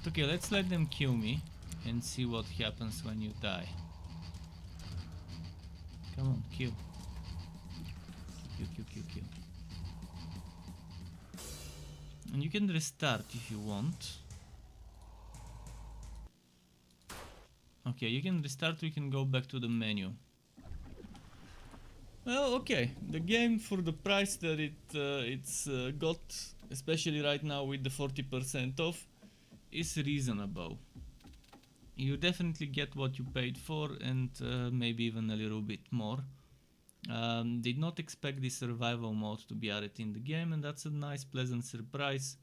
Okay, let's let them kill me and see what happens when you die. Come on, kill. Kill. And you can restart if you want. Okay, you can restart, we can go back to the menu. Well, okay, the game for the price that it's got, especially right now with the 40% off, is reasonable. You definitely get what you paid for, and maybe even a little bit more. Did not expect the survival mode to be added in the game, and that's a nice pleasant surprise.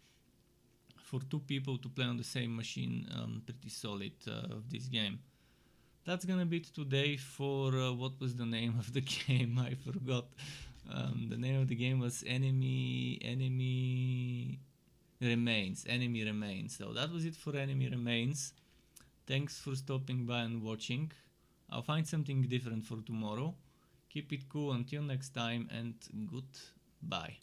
For two people to play on the same machine, pretty solid of this game. That's gonna be it today for what was the name of the game? I forgot. The name of the game was Enemy Remains. So that was it for Enemy Remains. Thanks for stopping by and watching. I'll find something different for tomorrow. Keep it cool until next time, and goodbye.